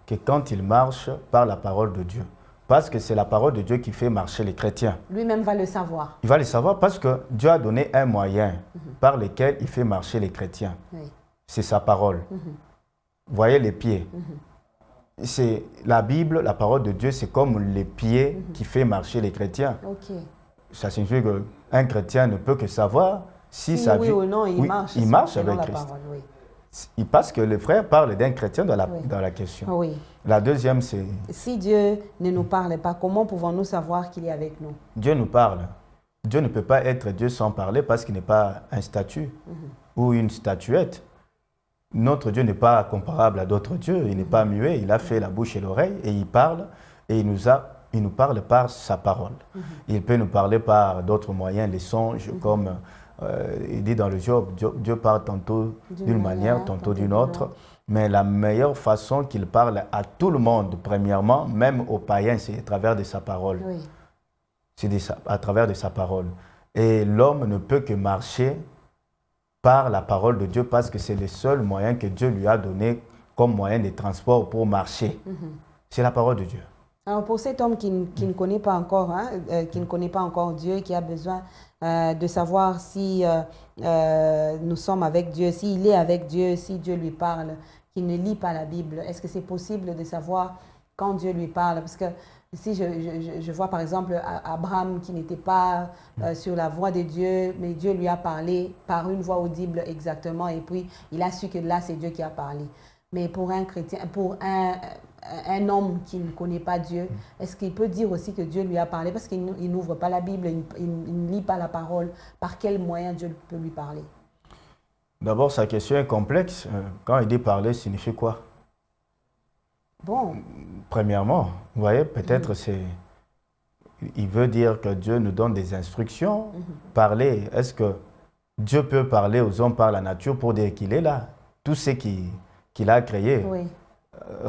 que quand il marche par la parole de Dieu. Parce que c'est la parole de Dieu qui fait marcher les chrétiens. Lui-même va le savoir. Il va le savoir parce que Dieu a donné un moyen par lequel il fait marcher les chrétiens. Oui. C'est sa parole. Vous voyez les pieds. C'est la Bible, la parole de Dieu, c'est comme les pieds qui fait marcher les chrétiens. Ça signifie qu'un chrétien ne peut que savoir si sa vie... Oui ou non, il marche avec Christ. Parole, oui. Parce que le frère parle d'un chrétien dans la question. Oui. La deuxième, c'est... Si Dieu ne nous parle pas, comment pouvons-nous savoir qu'il est avec nous? Dieu nous parle. Dieu ne peut pas être Dieu sans parler parce qu'il n'est pas un statue ou une statuette. Notre Dieu n'est pas comparable à d'autres dieux, il n'est pas muet, il a fait la bouche et l'oreille et il parle et il nous parle par sa parole. Il peut nous parler par d'autres moyens, les songes, comme il dit dans le Job, Dieu parle tantôt d'une manière, tantôt d'une autre, mais la meilleure façon qu'il parle à tout le monde, premièrement, même aux païens, c'est à travers de sa parole. Oui. C'est à travers de sa parole. Et l'homme ne peut que marcher par la parole de Dieu parce que c'est le seul moyen que Dieu lui a donné comme moyen de transport pour marcher. C'est la parole de Dieu. Alors pour cet homme qui ne connaît pas encore, qui ne connaît pas encore Dieu, qui a besoin de savoir si nous sommes avec Dieu, s'il est avec Dieu, si Dieu lui parle, qui ne lit pas la Bible, est-ce que c'est possible de savoir quand Dieu lui parle? Parce que si je vois par exemple Abraham qui n'était pas sur la voie de Dieu, mais Dieu lui a parlé par une voix audible exactement, et puis il a su que là c'est Dieu qui a parlé. Mais pour un chrétien, pour un homme qui ne connaît pas Dieu, est-ce qu'il peut dire aussi que Dieu lui a parlé? Parce qu'il n'ouvre pas la Bible, il ne lit pas la parole. Par quel moyen Dieu peut lui parler? D'abord, sa question est complexe. Quand il dit parler, signifie quoi? Bon. Premièrement, vous voyez, peut-être il veut dire que Dieu nous donne des instructions. Parler, est-ce que Dieu peut parler aux hommes par la nature pour dire qu'il est là? Tout ce qu'il a créé. Oui.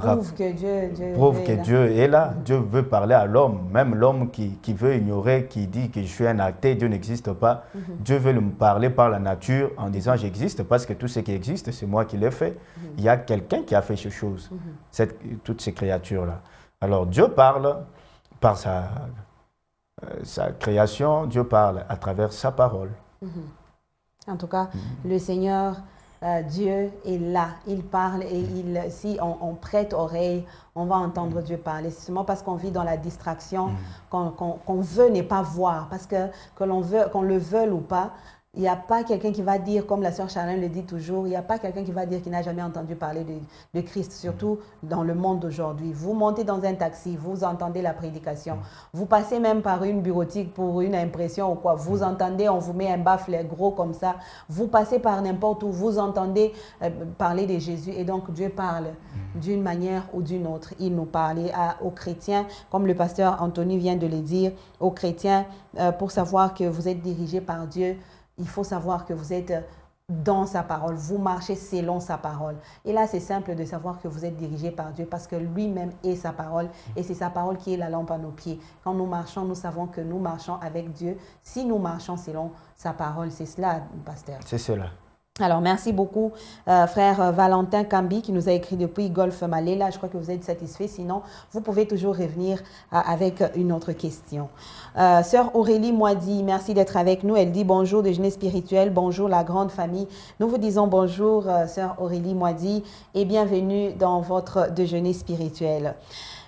Prouve que Dieu est là. Dieu veut parler à l'homme. Même l'homme qui veut ignorer, qui dit que je suis un athée, Dieu n'existe pas. Dieu veut nous parler par la nature en disant j'existe parce que tout ce qui existe, c'est moi qui l'ai fait. Il y a quelqu'un qui a fait ces choses, toutes ces créatures-là. Alors Dieu parle par sa création, Dieu parle à travers sa parole. En tout cas, le Seigneur... Dieu est là, il parle et si on prête oreille, on va entendre Dieu parler. C'est seulement parce qu'on vit dans la distraction qu'on veut ne pas voir, parce que qu'on le veuille ou pas, il n'y a pas quelqu'un qui va dire, comme la sœur Charlène le dit toujours, il n'y a pas quelqu'un qui va dire qu'il n'a jamais entendu parler de Christ, surtout dans le monde d'aujourd'hui. Vous montez dans un taxi, vous entendez la prédication. Vous passez même par une bureautique pour une impression ou quoi. Vous entendez, on vous met un baffle gros comme ça. Vous passez par n'importe où, vous entendez parler de Jésus. Et donc Dieu parle d'une manière ou d'une autre. Il nous parle. Et aux chrétiens, comme le pasteur Anthony vient de le dire, aux chrétiens, pour savoir que vous êtes dirigés par Dieu, il faut savoir que vous êtes dans sa parole, vous marchez selon sa parole. Et là, c'est simple de savoir que vous êtes dirigé par Dieu parce que lui-même est sa parole et c'est sa parole qui est la lampe à nos pieds. Quand nous marchons, nous savons que nous marchons avec Dieu. Si nous marchons selon sa parole, c'est cela, pasteur. C'est cela. Alors, merci beaucoup, frère Valentin Kambi, qui nous a écrit depuis Golfe Malela. Je crois que vous êtes satisfait. Sinon, vous pouvez toujours revenir avec une autre question. Sœur Aurélie Moidi, merci d'être avec nous. Elle dit bonjour déjeuner spirituel, bonjour la grande famille. Nous vous disons bonjour, sœur Aurélie Moidi, et bienvenue dans votre déjeuner spirituel.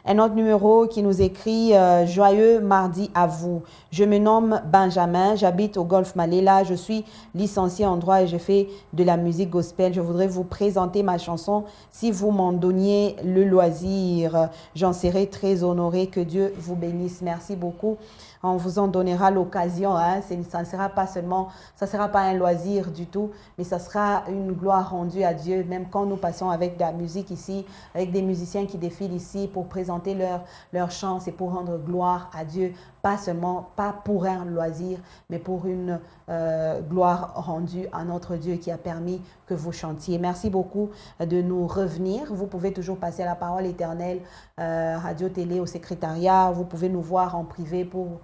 Un autre numéro qui nous écrit « Joyeux mardi à vous. Je me nomme Benjamin, j'habite au Golfe Malela, je suis licencié en droit et je fais de la musique gospel. Je voudrais vous présenter ma chanson. Si vous m'en donniez le loisir, j'en serais très honorée. Que Dieu vous bénisse. » Merci beaucoup. On vous en donnera l'occasion. Hein. Ça ne sera pas seulement, ça sera pas un loisir du tout, mais ça sera une gloire rendue à Dieu. Même quand nous passons avec de la musique ici, avec des musiciens qui défilent ici pour présenter leur chant, c'est pour rendre gloire à Dieu. Pas seulement, pas pour un loisir, mais pour une gloire rendue à notre Dieu qui a permis que vous chantiez. Merci beaucoup de nous revenir. Vous pouvez toujours passer à la parole éternelle, radio, télé, au secrétariat. Vous pouvez nous voir en privé pour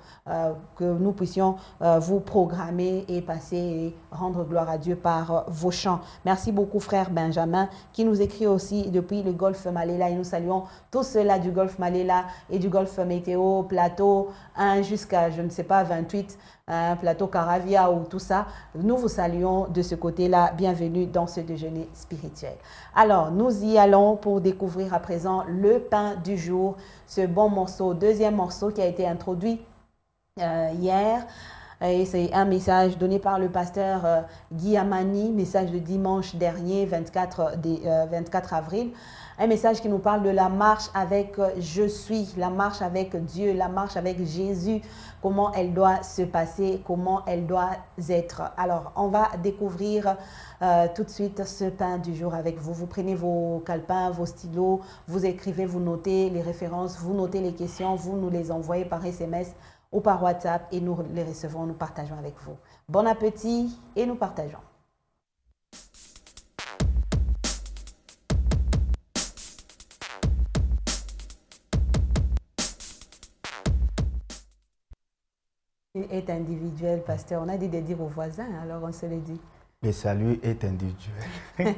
que nous puissions vous programmer et passer et rendre gloire à Dieu par vos chants. Merci beaucoup, frère Benjamin, qui nous écrit aussi depuis le Golfe Malela. Et nous saluons tous ceux-là du Golfe Malela et du Golfe Météo, Plateau 1 jusqu'à, je ne sais pas, 28, Plateau Caravia ou tout ça. Nous vous saluons de ce côté-là. Bienvenue dans ce déjeuner spirituel. Alors, nous y allons pour découvrir à présent le pain du jour, ce bon morceau, deuxième morceau qui a été introduit hier. Et c'est un message donné par le pasteur Guy Amani, message de dimanche dernier, 24 avril. Un message qui nous parle de la marche avec je suis, la marche avec Dieu, la marche avec Jésus, comment elle doit se passer, comment elle doit être. Alors, on va découvrir tout de suite ce pain du jour avec vous. Vous prenez vos calepins, vos stylos, vous écrivez, vous notez les références, vous notez les questions, vous nous les envoyez par SMS ou par WhatsApp et nous les recevons, nous partageons avec vous. Bon appétit et nous partageons. Est individuel, pasteur. On a dit de dire aux voisins, alors on se le dit. Le salut est individuel.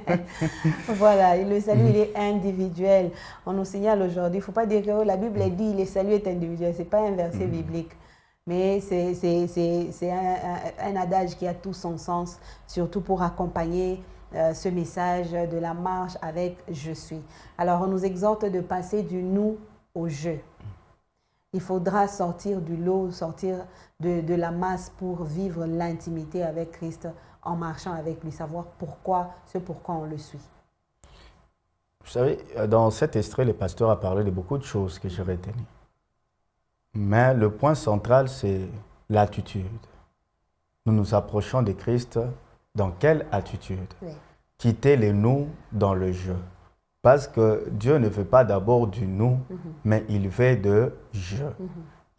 Voilà, et le salut, il est individuel. On nous signale aujourd'hui, il ne faut pas dire que oh, la Bible dit le salut est individuel. Ce n'est pas un verset biblique. Mais c'est un adage qui a tout son sens, surtout pour accompagner ce message de la marche avec « je suis ». Alors, on nous exhorte de passer du « nous » au « je ». Il faudra sortir du lot, sortir de la masse pour vivre l'intimité avec Christ en marchant avec lui, savoir pourquoi, ce pourquoi on le suit. Vous savez, dans cet extrait, le pasteur a parlé de beaucoup de choses que j'ai retenues. Mais le point central, c'est l'attitude. Nous nous approchons de Christ dans quelle attitude? Oui. Quitter le nous dans le je. Parce que Dieu ne veut pas d'abord du nous, mais il veut de je.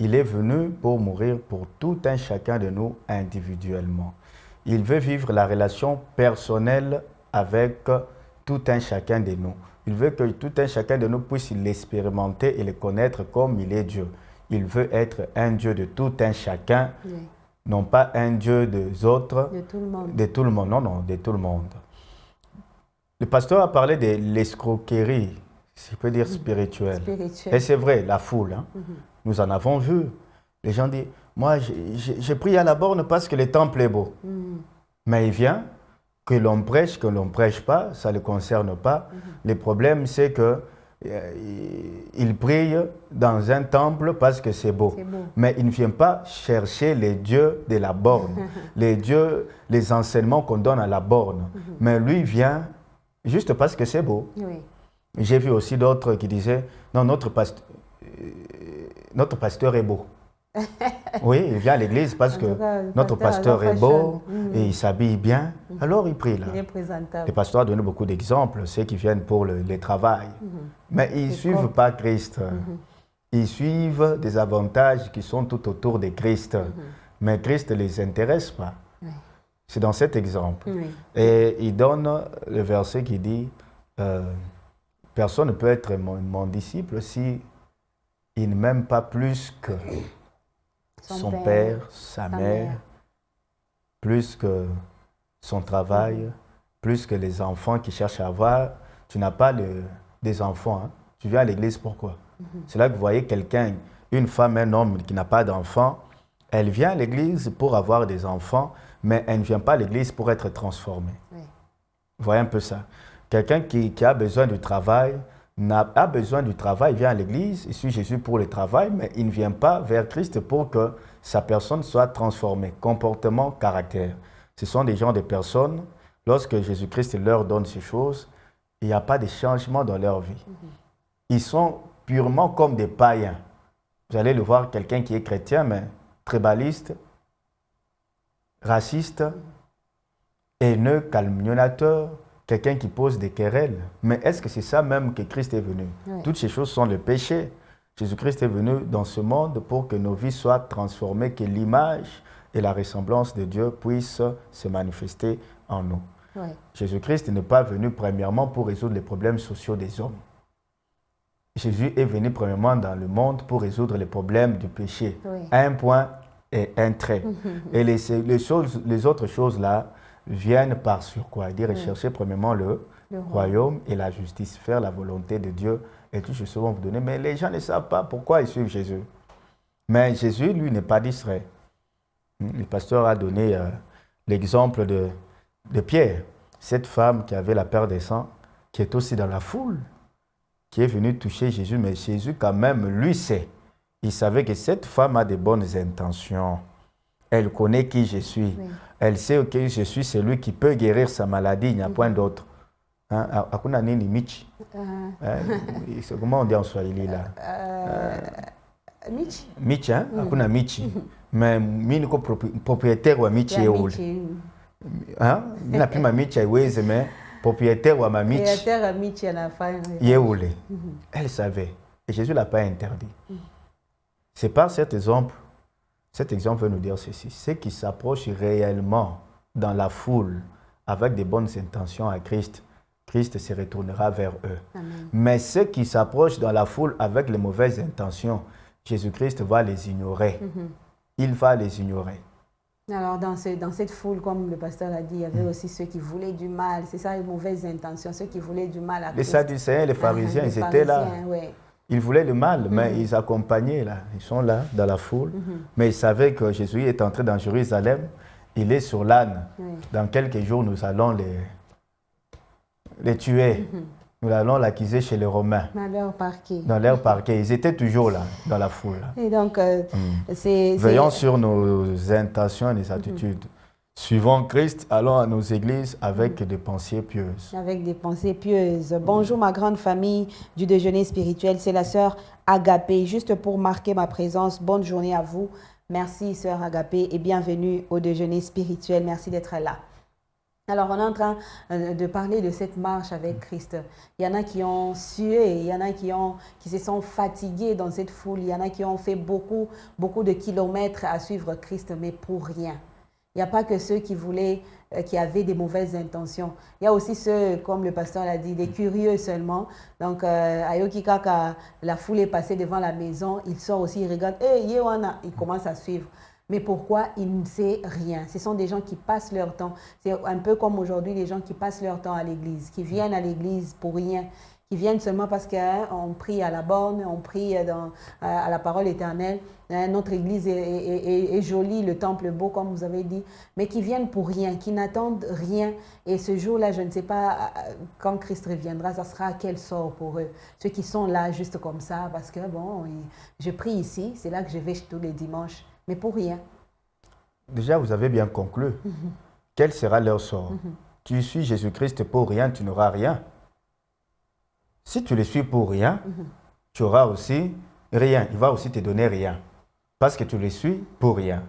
Il est venu pour mourir pour tout un chacun de nous individuellement. Il veut vivre la relation personnelle avec tout un chacun de nous. Il veut que tout un chacun de nous puisse l'expérimenter et le connaître comme il est Dieu. Il veut être un Dieu de tout un chacun, oui. Non pas un Dieu des autres, de tout le monde. De tout le monde, non, de tout le monde. Le pasteur a parlé de l'escroquerie, si je peux dire spirituelle. Et c'est vrai, la foule, hein. Nous en avons vu. Les gens disent, moi j'ai pris à la borne parce que le temple est beau. Mais il vient, que l'on prêche pas, ça ne le concerne pas. Le problème c'est que il prie dans un temple parce que c'est beau. Mais il ne vient pas chercher les dieux de la borne, les dieux, les enseignements qu'on donne à la borne. Mais lui vient juste parce que c'est beau. Oui. J'ai vu aussi d'autres qui disaient, non, notre pasteur est beau. Oui, il vient à l'église parce que notre pasteur est beau et il s'habille bien. Alors il prie là. Il est présentable. Le pasteur a donné beaucoup d'exemples, ceux qui viennent pour le travail. Mais ils ne suivent pas Christ. Ils suivent des avantages qui sont tout autour de Christ. Mais Christ ne les intéresse pas. Oui. C'est dans cet exemple. Oui. Et il donne le verset qui dit personne ne peut être mon disciple si il ne m'aime pas plus que son père, sa mère, plus que son travail, plus que les enfants qui cherchent à avoir. Tu n'as pas des enfants. Hein? Tu viens à l'église pourquoi? C'est là que vous voyez quelqu'un, une femme, un homme qui n'a pas d'enfants, elle vient à l'église pour avoir des enfants, mais elle ne vient pas à l'église pour être transformée. Oui. Vous voyez un peu ça. Quelqu'un qui a besoin du travail, a besoin du travail, il vient à l'église, il suit Jésus pour le travail, mais il ne vient pas vers Christ pour que sa personne soit transformée. Comportement, caractère. Ce sont des gens, des personnes, lorsque Jésus-Christ leur donne ces choses, il n'y a pas de changement dans leur vie. Ils sont purement comme des païens. Vous allez le voir, quelqu'un qui est chrétien, mais tribaliste, raciste, haineux, calomniateur, quelqu'un qui pose des querelles. Mais est-ce que c'est ça même que Christ est venu? Oui. Toutes ces choses sont le péché. Jésus-Christ est venu dans ce monde pour que nos vies soient transformées, que l'image et la ressemblance de Dieu puissent se manifester en nous. Oui. Jésus-Christ n'est pas venu premièrement pour résoudre les problèmes sociaux des hommes. Jésus est venu premièrement dans le monde pour résoudre les problèmes du péché. Oui. Un point et un trait. Et les autres choses là, viennent par sur quoi? Il dit rechercher premièrement le royaume et la justice, faire la volonté de Dieu et tout ce vont vous donner. Mais les gens ne savent pas pourquoi ils suivent Jésus. Mais Jésus, lui, n'est pas distrait. Le pasteur a donné l'exemple de Pierre, cette femme qui avait la peur des sangs, qui est aussi dans la foule, qui est venue toucher Jésus. Mais Jésus, quand même, lui sait. Il savait que cette femme a de bonnes intentions. Elle connaît qui je suis. Oui. Elle sait que je suis celui qui peut guérir sa maladie. Il n'y a point d'autre. Hakuna nini Michi. C'est comment on dit en Swahili là? Michi. Michi, hein? Hakuna Michi. Mais mimi niko propriétaire wa Michi eule. Hein? Mina pima Michi haiwezi mais propriétaire wa ma Michi. Propriétaire wa Michi anafanya. Yeule. Elle savait. Et Jésus ne l'a pas interdit. C'est par cet exemple veut nous dire ceci. Ceux qui s'approchent réellement dans la foule avec de bonnes intentions à Christ, Christ se retournera vers eux. Amen. Mais ceux qui s'approchent dans la foule avec les mauvaises intentions, Jésus-Christ va les ignorer. Il va les ignorer. Alors, dans cette foule, comme le pasteur l'a dit, il y avait aussi ceux qui voulaient du mal. C'est ça, les mauvaises intentions, ceux qui voulaient du mal à Les Christ. Sadducéens, les pharisiens, Les ils étaient là. pharisiens, ouais. Ils voulaient le mal, mais ils accompagnaient là. Ils sont là, dans la foule. Mais ils savaient que Jésus est entré dans Jérusalem. Il est sur l'âne. Dans quelques jours, nous allons les tuer. Nous allons l'accuser chez les Romains. Dans leur parquet. Dans leur parquet. Ils étaient toujours là, dans la foule. Là. Et donc, Veillons sur nos intentions et nos attitudes. Suivons Christ, allons à nos églises avec des pensées pieuses. Avec des pensées pieuses. Bonjour ma grande famille du déjeuner spirituel, c'est la sœur Agapé. Juste pour marquer ma présence, bonne journée à vous. Merci sœur Agapé et bienvenue au déjeuner spirituel. Merci d'être là. Alors, on est en train de parler de cette marche avec Christ. Il y en a qui ont sué, il y en a qui se sont fatigués dans cette foule, il y en a qui ont fait beaucoup de kilomètres à suivre Christ, mais pour rien. Il n'y a pas que ceux qui voulaient, qui avaient des mauvaises intentions. Il y a aussi ceux, comme le pasteur l'a dit, des curieux seulement. Donc, à Yokikaka, la foule est passée devant la maison, il sort aussi, il regarde, hey, Yewana, il commence à suivre. Mais pourquoi? Il ne sait rien. Ce sont des gens qui passent leur temps. C'est un peu comme aujourd'hui, les gens qui passent leur temps à l'église, qui viennent à l'église pour rien, qui viennent seulement parce qu'on prie à la borne, on prie à la parole éternelle. Notre église est jolie, le temple est beau, comme vous avez dit, mais qui viennent pour rien, qui n'attendent rien. Et ce jour-là, je ne sais pas quand Christ reviendra, ça sera quel sort pour eux. Ceux qui sont là juste comme ça, parce que bon, je prie ici, c'est là que je vais tous les dimanches. Mais pour rien. Déjà, vous avez bien conclu. Quel sera leur sort? Tu suis Jésus-Christ pour rien, tu n'auras rien. Si tu le suis pour rien, tu auras aussi rien. Il va aussi te donner rien. Parce que tu le suis pour rien.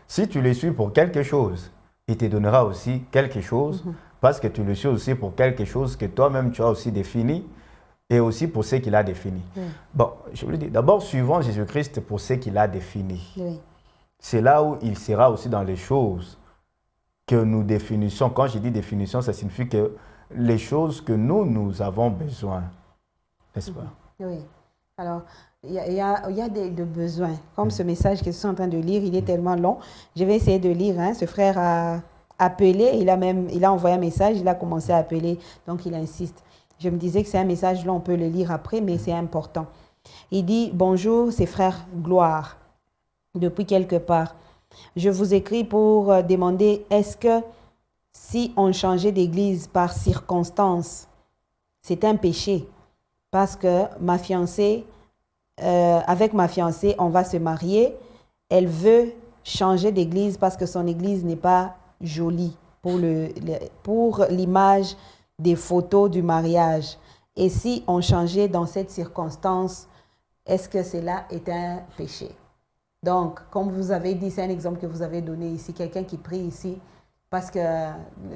Si tu le suis pour quelque chose, il te donnera aussi quelque chose. Parce que tu le suis aussi pour quelque chose que toi-même tu as aussi défini. Et aussi pour ce qu'il a défini. Bon, je vous le dis, d'abord, suivons Jésus-Christ pour ce qu'il a défini. C'est là où il sera aussi dans les choses que nous définissons. Quand je dis définition, ça signifie que les choses que nous avons besoin, n'est-ce pas? Oui. Alors, il y a des besoins. Comme ce message que je suis en train de lire, il est tellement long. Je vais essayer de lire. Ce frère a appelé, il a envoyé un message, il a commencé à appeler, donc il insiste. Je me disais que c'est un message, là on peut le lire après, mais c'est important. Il dit, bonjour, c'est frère Gloire. Depuis quelque part. Je vous écris pour demander, est-ce que si on changeait d'église par circonstance, c'est un péché? Parce que ma fiancée, avec ma fiancée, on va se marier. Elle veut changer d'église parce que son église n'est pas jolie pour l'image des photos du mariage. Et si on changeait dans cette circonstance, est-ce que cela est un péché? Donc, comme vous avez dit, c'est un exemple que vous avez donné ici, quelqu'un qui prie ici parce que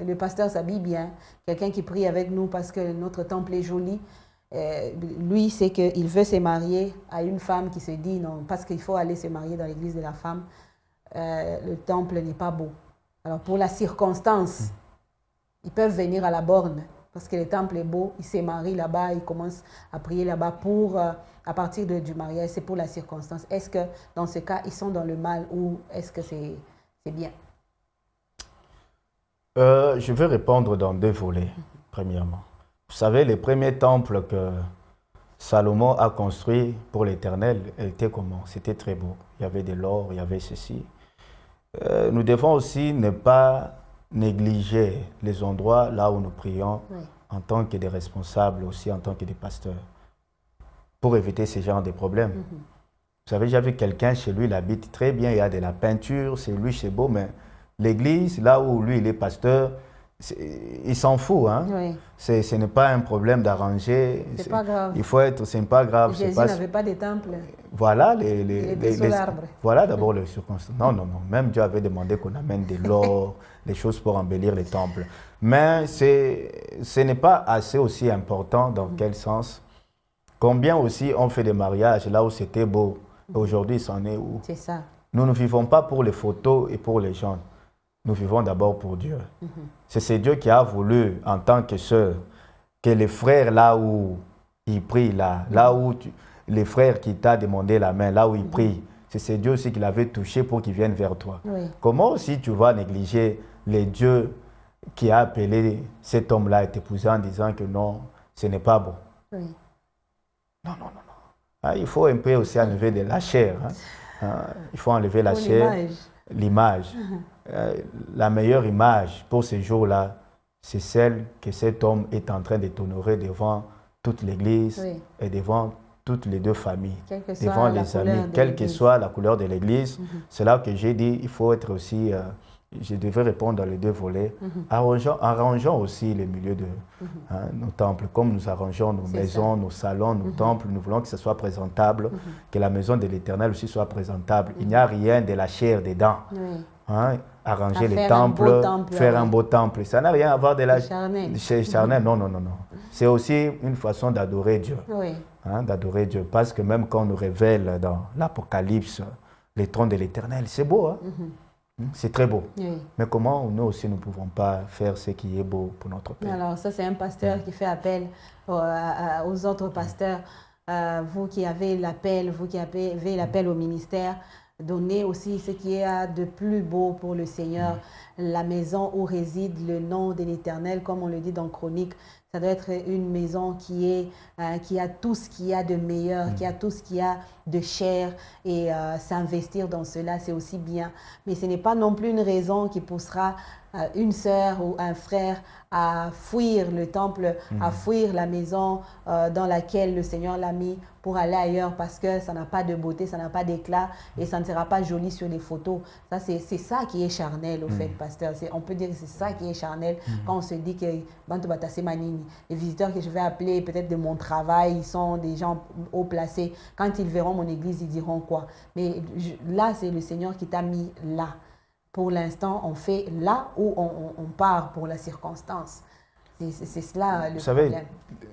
le pasteur s'habille bien, quelqu'un qui prie avec nous parce que notre temple est joli. Lui, c'est qu'il veut se marier à une femme qui se dit non, parce qu'il faut aller se marier dans l'église de la femme, le temple n'est pas beau. Alors, pour la circonstance, ils peuvent venir à la borne parce que le temple est beau, ils se marient là-bas, ils commencent à prier là-bas pour... à partir du mariage, c'est pour la circonstance. Est-ce que dans ce cas, ils sont dans le mal ou est-ce que c'est bien? Je vais répondre dans deux volets, premièrement. Vous savez, les premiers temples que Salomon a construits pour l'Éternel étaient comment? C'était très beau. Il y avait de l'or, il y avait ceci. Nous devons aussi ne pas négliger les endroits là où nous prions en tant que des responsables, aussi en tant que des pasteurs, pour éviter ce genre de problèmes. Vous savez, j'avais quelqu'un chez lui, il habite très bien, il y a de la peinture, c'est lui, c'est beau, mais l'église, là où lui, il est pasteur, il s'en fout. Hein? Ce n'est pas un problème d'arranger. C'est pas grave. Il faut être, c'est pas grave. Jésus n'avait pas de temple. Voilà voilà d'abord les circonstances. Non. Même Dieu avait demandé qu'on amène de l'or, des choses pour embellir les temples. Mais ce n'est pas assez aussi important dans quel sens. Combien aussi on fait des mariages là où c'était beau. Aujourd'hui, c'en est où? C'est ça. Nous ne vivons pas pour les photos et pour les gens. Nous vivons d'abord pour Dieu. C'est Dieu qui a voulu, en tant que sœur, que les frères, là où ils prient, là où les frères qui t'ont demandé la main, là où ils prient, c'est Dieu aussi qui l'avait touché pour qu'il vienne vers toi. Oui. Comment aussi tu vas négliger les dieux qui a appelé cet homme-là à t'épouser en disant que non, ce n'est pas bon. Oui. Non, non, non, non. Ah, il faut un peu aussi enlever de la chair. Il faut enlever la chair, l'image. La meilleure image pour ces jours-là, c'est celle que cet homme est en train de t'honorer devant toute l'Église et devant toutes les deux familles, devant les amis, quelle que soit la couleur de l'Église. C'est là que j'ai dit, il faut être aussi, je devais répondre dans les deux volets, arrangeant aussi les milieux de nos temples, comme nous arrangeons nos maisons, nos salons, nos temples, nous voulons que ce soit présentable, que la maison de l'Éternel aussi soit présentable. Il n'y a rien de la chair dedans. Arranger les temples, faire un beau temple, ça n'a rien à voir de la charnel. Non, non, non, non. C'est aussi une façon d'adorer Dieu. D'adorer Dieu. Parce que même quand on nous révèle dans l'Apocalypse les trônes de l'Éternel, c'est beau, hein? C'est très beau. Mais comment nous aussi nous ne pouvons pas faire ce qui est beau pour notre Père? Alors ça, c'est un pasteur qui fait appel aux autres pasteurs. Vous qui avez l'appel, vous qui avez l'appel au ministère, donnez aussi ce qui est de plus beau pour le Seigneur, la maison où réside le nom de l'Éternel, comme on le dit dans Chronique. Ça doit être une maison qui a tout ce qu'il y a de meilleur, qui a tout ce qu'il y a de cher, et s'investir dans cela, c'est aussi bien. Mais ce n'est pas non plus une raison qui poussera une sœur ou un frère à fuir le temple, à fuir la maison dans laquelle le Seigneur l'a mis pour aller ailleurs, parce que ça n'a pas de beauté, ça n'a pas d'éclat et ça ne sera pas joli sur les photos. Ça, c'est ça qui est charnel, au fait, pasteur. On peut dire que c'est ça qui est charnel quand on se dit que les visiteurs que je vais appeler peut-être de mon travail, ils sont des gens haut placés. Quand ils verront mon église, ils diront quoi? Mais là, c'est le Seigneur qui t'a mis là. Pour l'instant, on fait là où on part pour la circonstance. C'est cela le problème.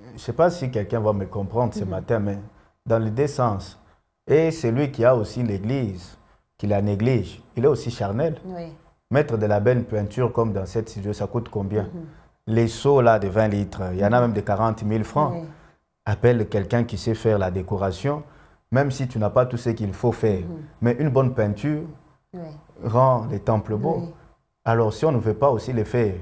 Je ne sais pas si quelqu'un va me comprendre ce matin, mais dans les deux sens. Et celui qui a aussi l'Église, qui la néglige, il est aussi charnel. Mettre de la belle peinture comme dans cette studio, ça coûte combien? Les seaux là de 20 litres, il y en a même de 40 000 francs. Appelle quelqu'un qui sait faire la décoration, même si tu n'as pas tout ce qu'il faut faire. Mais une bonne peinture rend les temples beaux. Alors si on ne veut pas aussi les faire,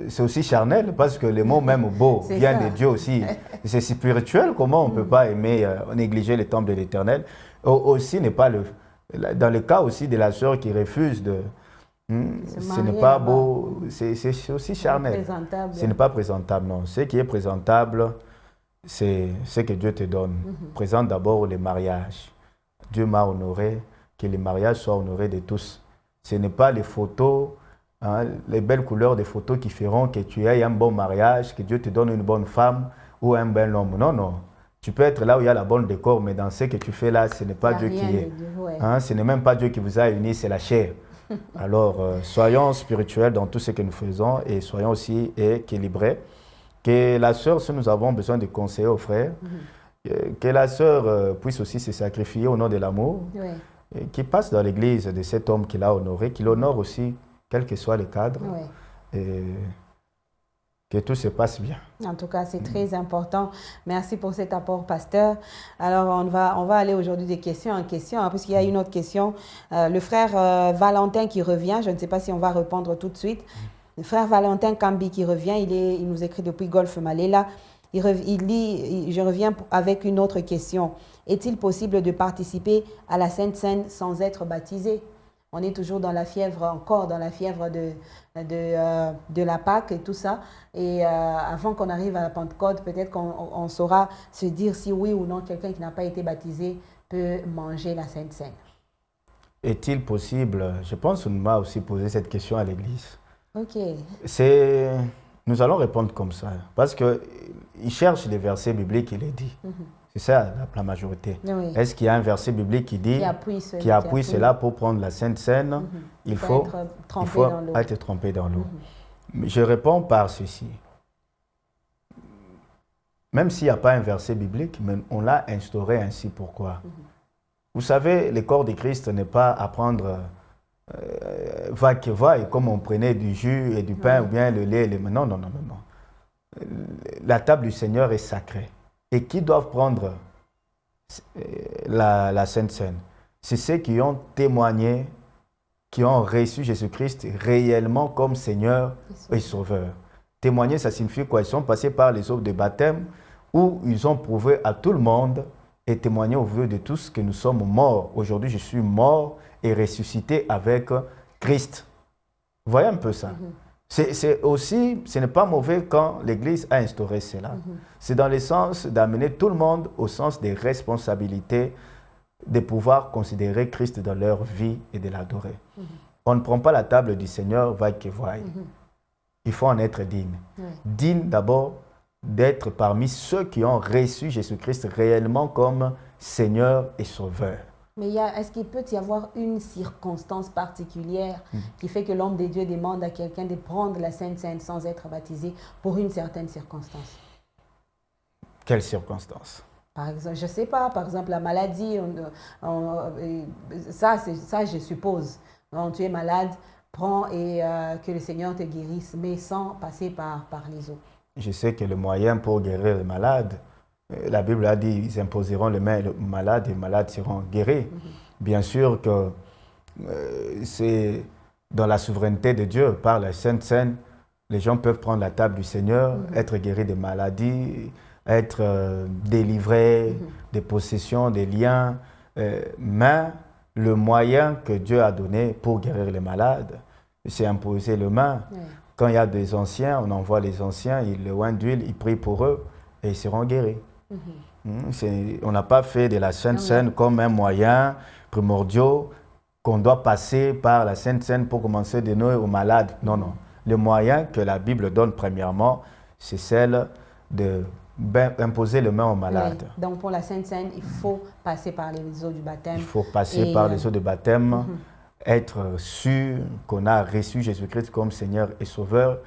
c'est aussi charnel, parce que le mot même beau vient de Dieu aussi. C'est spirituel, comment on ne peut pas aimer, négliger les temples de l'Éternel. Aussi n'est pas dans le cas aussi de la sœur qui refuse de... ce n'est pas beau, c'est aussi charnel. Ce n'est pas présentable, non. Ce qui est présentable, c'est ce que Dieu te donne. Présente d'abord les mariages. Dieu m'a honoré, que les mariages soient honorés de tous. Ce n'est pas les photos, les belles couleurs des photos qui feront que tu aies un bon mariage, que Dieu te donne une bonne femme ou un bel homme. Non, non. Tu peux être là où il y a la bonne décor, mais dans ce que tu fais là, ce n'est pas Dieu qui est. Ce n'est même pas Dieu qui vous a unis, c'est la chair. Alors, soyons spirituels dans tout ce que nous faisons et soyons aussi équilibrés. Que la sœur, si nous avons besoin de conseiller aux frères, que la sœur puisse aussi se sacrifier au nom de l'amour, qui passe dans l'église de cet homme qu'il a honoré, qu'il honore aussi, quel que soit le cadre, et que tout se passe bien. En tout cas, c'est très important. Merci pour cet apport, pasteur. Alors, on va aller aujourd'hui de question en question, parce qu'il y a une autre question. Le frère Valentin qui revient, je ne sais pas si on va répondre tout de suite. Le frère Valentin Kambi qui revient, il nous écrit depuis Golfe Malela. Il dit, je reviens avec une autre question. Est-il possible de participer à la Sainte Seine sans être baptisé? On est toujours dans la fièvre, encore dans la fièvre de la Pâque et tout ça. Et avant qu'on arrive à la Pentecôte, peut-être qu'on saura se dire si oui ou non quelqu'un qui n'a pas été baptisé peut manger la Sainte Seine. Est-il possible? Je pense qu'on m'a aussi posé cette question à l'église. Ok. Nous allons répondre comme ça. Parce qu'ils cherchent des versets bibliques, il est dit. C'est ça la majorité. Est-ce qu'il y a un verset biblique qui dit, qui appuie cela pour prendre la Sainte Seine? Il faut être trempé dans l'eau. Je réponds par ceci. Même s'il n'y a pas un verset biblique, mais on l'a instauré ainsi. Pourquoi? Vous savez, le corps de Christ n'est pas à prendre va que va, et comme on prenait du jus et du pain ou bien le lait. Non, non, non, non, non. La table du Seigneur est sacrée. Et qui doivent prendre la Sainte Seine? c'est ceux qui ont témoigné, qui ont reçu Jésus-Christ réellement comme Seigneur et Sauveur. Témoigner, ça signifie quoi? Ils sont passés par les eaux de baptême où ils ont prouvé à tout le monde et témoigné au vu de tous que nous sommes morts. Aujourd'hui, je suis mort et ressuscité avec Christ. Vous voyez un peu ça? C'est aussi, ce n'est pas mauvais quand l'Église a instauré cela. C'est dans le sens d'amener tout le monde au sens des responsabilités, de pouvoir considérer Christ dans leur vie et de l'adorer. On ne prend pas la table du Seigneur, vaille que vaille. Il faut en être digne. Digne d'abord d'être parmi ceux qui ont reçu Jésus-Christ réellement comme Seigneur et Sauveur. Mais est-ce qu'il peut y avoir une circonstance particulière qui fait que l'homme de Dieu demande à quelqu'un de prendre la Sainte Seine sans être baptisé pour une certaine circonstance? Quelle circonstance? Par exemple, je ne sais pas, par exemple la maladie, ça je suppose. Quand tu es malade, prends et que le Seigneur te guérisse, mais sans passer par les eaux. Je sais que le moyen pour guérir les malades, la Bible a dit, ils imposeront les mains aux malades et les malades seront guéris. Bien sûr que c'est dans la souveraineté de Dieu, par la Sainte Seine, les gens peuvent prendre la table du Seigneur, être guéris des maladies, être délivrés des possessions, des liens. Mais le moyen que Dieu a donné pour guérir les malades, c'est imposer les mains. Quand il y a des anciens, on envoie les anciens, ils les oignent d'huile, ils prient pour eux et ils seront guéris. On n'a pas fait de la Sainte Seine comme un moyen primordial qu'on doit passer par la Sainte Seine pour commencer de donner aux malades. Non, non. Le moyen que la Bible donne premièrement, c'est celle d'imposer les mains aux malades. Oui. Donc pour la Sainte Seine, il faut passer par les eaux du baptême. Il faut passer par les eaux de baptême, être sûr qu'on a reçu Jésus-Christ comme Seigneur et Sauveur.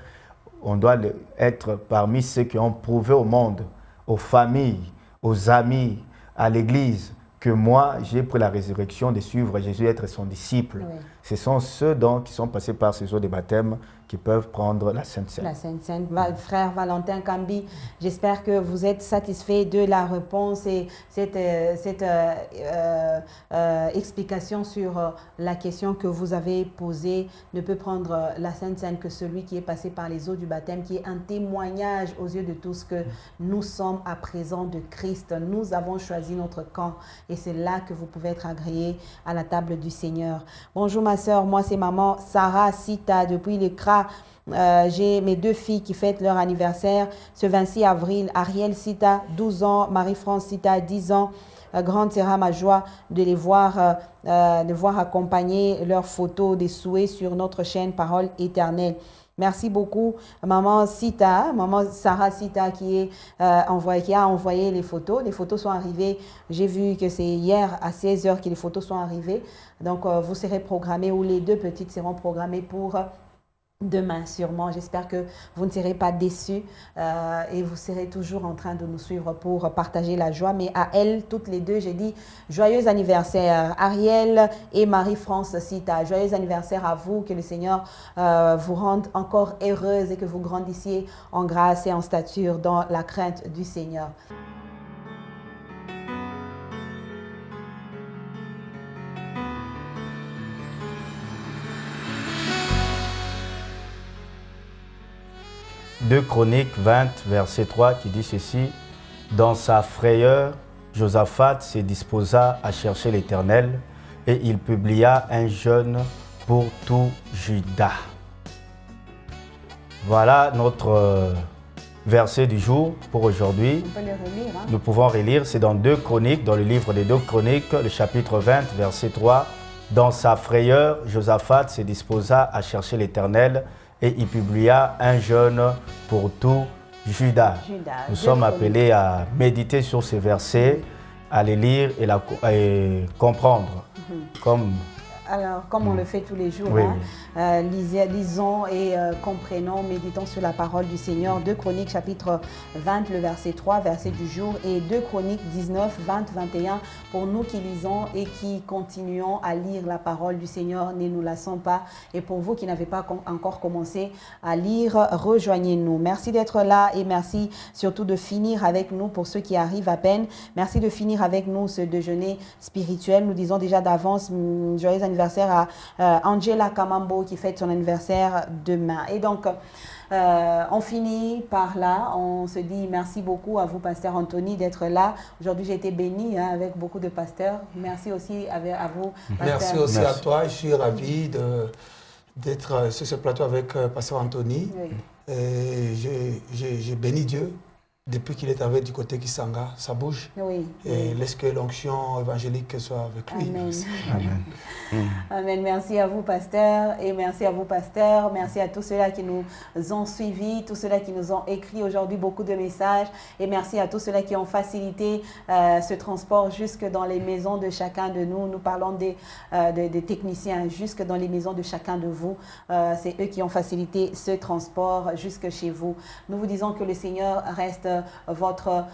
On doit être parmi ceux qui ont prouvé au monde, aux familles, aux amis, à l'Église, que moi, j'ai pris la résurrection de suivre Jésus et être son disciple. Oui. Ce sont ceux donc qui sont passés par ces eaux de baptême qui peuvent prendre la Sainte Seine. La Sainte Seine. Frère Valentin Kambi, j'espère que vous êtes satisfait de la réponse et cette explication sur la question que vous avez posée. Ne peut prendre la Sainte Seine que celui qui est passé par les eaux du baptême, qui est un témoignage aux yeux de tous que nous sommes à présent de Christ. Nous avons choisi notre camp et c'est là que vous pouvez être agréé à la table du Seigneur. Bonjour ma sœur, moi c'est maman Sarah Sita depuis le CRA. J'ai mes deux filles qui fêtent leur anniversaire ce 26 avril. Ariel Sita, 12 ans, Marie-France Sita, 10 ans. Grande sera ma joie de les voir, accompagner leurs photos des souhaits sur notre chaîne Parole Éternelle. Merci beaucoup, maman Sita, maman Sarah Sita qui a envoyé les photos. Les photos sont arrivées. J'ai vu que c'est hier à 16h que les photos sont arrivées. Donc, vous serez programmés ou les deux petites seront programmées pour demain sûrement. J'espère que vous ne serez pas déçus et vous serez toujours en train de nous suivre pour partager la joie. Mais à elles, toutes les deux, j'ai dit joyeux anniversaire Ariel et Marie-France Sita. Joyeux anniversaire à vous, que le Seigneur vous rende encore heureuse et que vous grandissiez en grâce et en stature dans la crainte du Seigneur. Deux Chroniques 20, verset 3, qui dit ceci. Dans sa frayeur, Josaphat se disposa à chercher l'Éternel et il publia un jeûne pour tout Juda. Voilà notre verset du jour pour aujourd'hui. On peut le relire. Hein? Nous pouvons relire, c'est dans 2 Chroniques, dans le livre des 2 Chroniques, le chapitre 20, verset 3. Dans sa frayeur, Josaphat se disposa à chercher l'Éternel et il publia un jeûne pour tout Juda. Nous sommes appelés à méditer sur ces versets, à les lire et comprendre. Comme Alors, comme on le fait tous les jours, Oui, lisons et comprenons, méditons sur la parole du Seigneur. 2 Chroniques chapitre 20, le verset 3, verset du jour, et 2 Chroniques 19, 20, 21. Pour nous qui lisons et qui continuons à lire la parole du Seigneur, ne nous lassons pas. Et pour vous qui n'avez pas encore commencé à lire, rejoignez-nous. Merci d'être là et merci surtout de finir avec nous pour ceux qui arrivent à peine. Merci de finir avec nous ce déjeuner spirituel. Nous disons déjà d'avance joyeux anniversaire à Angela Kamambo qui fête son anniversaire demain. Et donc, on finit par là. On se dit merci beaucoup à vous, Pasteur Anthony, d'être là. Aujourd'hui, j'ai été bénie avec beaucoup de pasteurs. Merci aussi à vous, Pasteur. Merci aussi à toi. Je suis ravi d'être sur ce plateau avec Pasteur Anthony. Oui. Et j'ai béni Dieu. Depuis qu'il est arrivé du côté Kisanga, ça bouge. Oui. Et laisse que l'onction évangélique soit avec lui. Amen. Amen. Amen. Merci à vous, pasteur, et merci à vous, pasteur. Merci à tous ceux-là qui nous ont suivis, tous ceux-là qui nous ont écrit aujourd'hui beaucoup de messages, et merci à tous ceux-là qui ont facilité ce transport jusque dans les maisons de chacun de nous. Nous parlons des techniciens jusque dans les maisons de chacun de vous. C'est eux qui ont facilité ce transport jusque chez vous. Nous vous disons que le Seigneur reste votre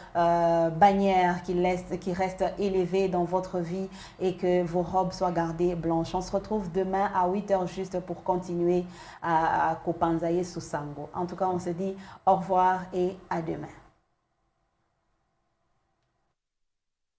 bannière, qui reste élevée dans votre vie et que vos robes soient gardées blanches. On se retrouve demain à 8h juste pour continuer à Kopanzaye Susango. En tout cas, on se dit au revoir et à demain.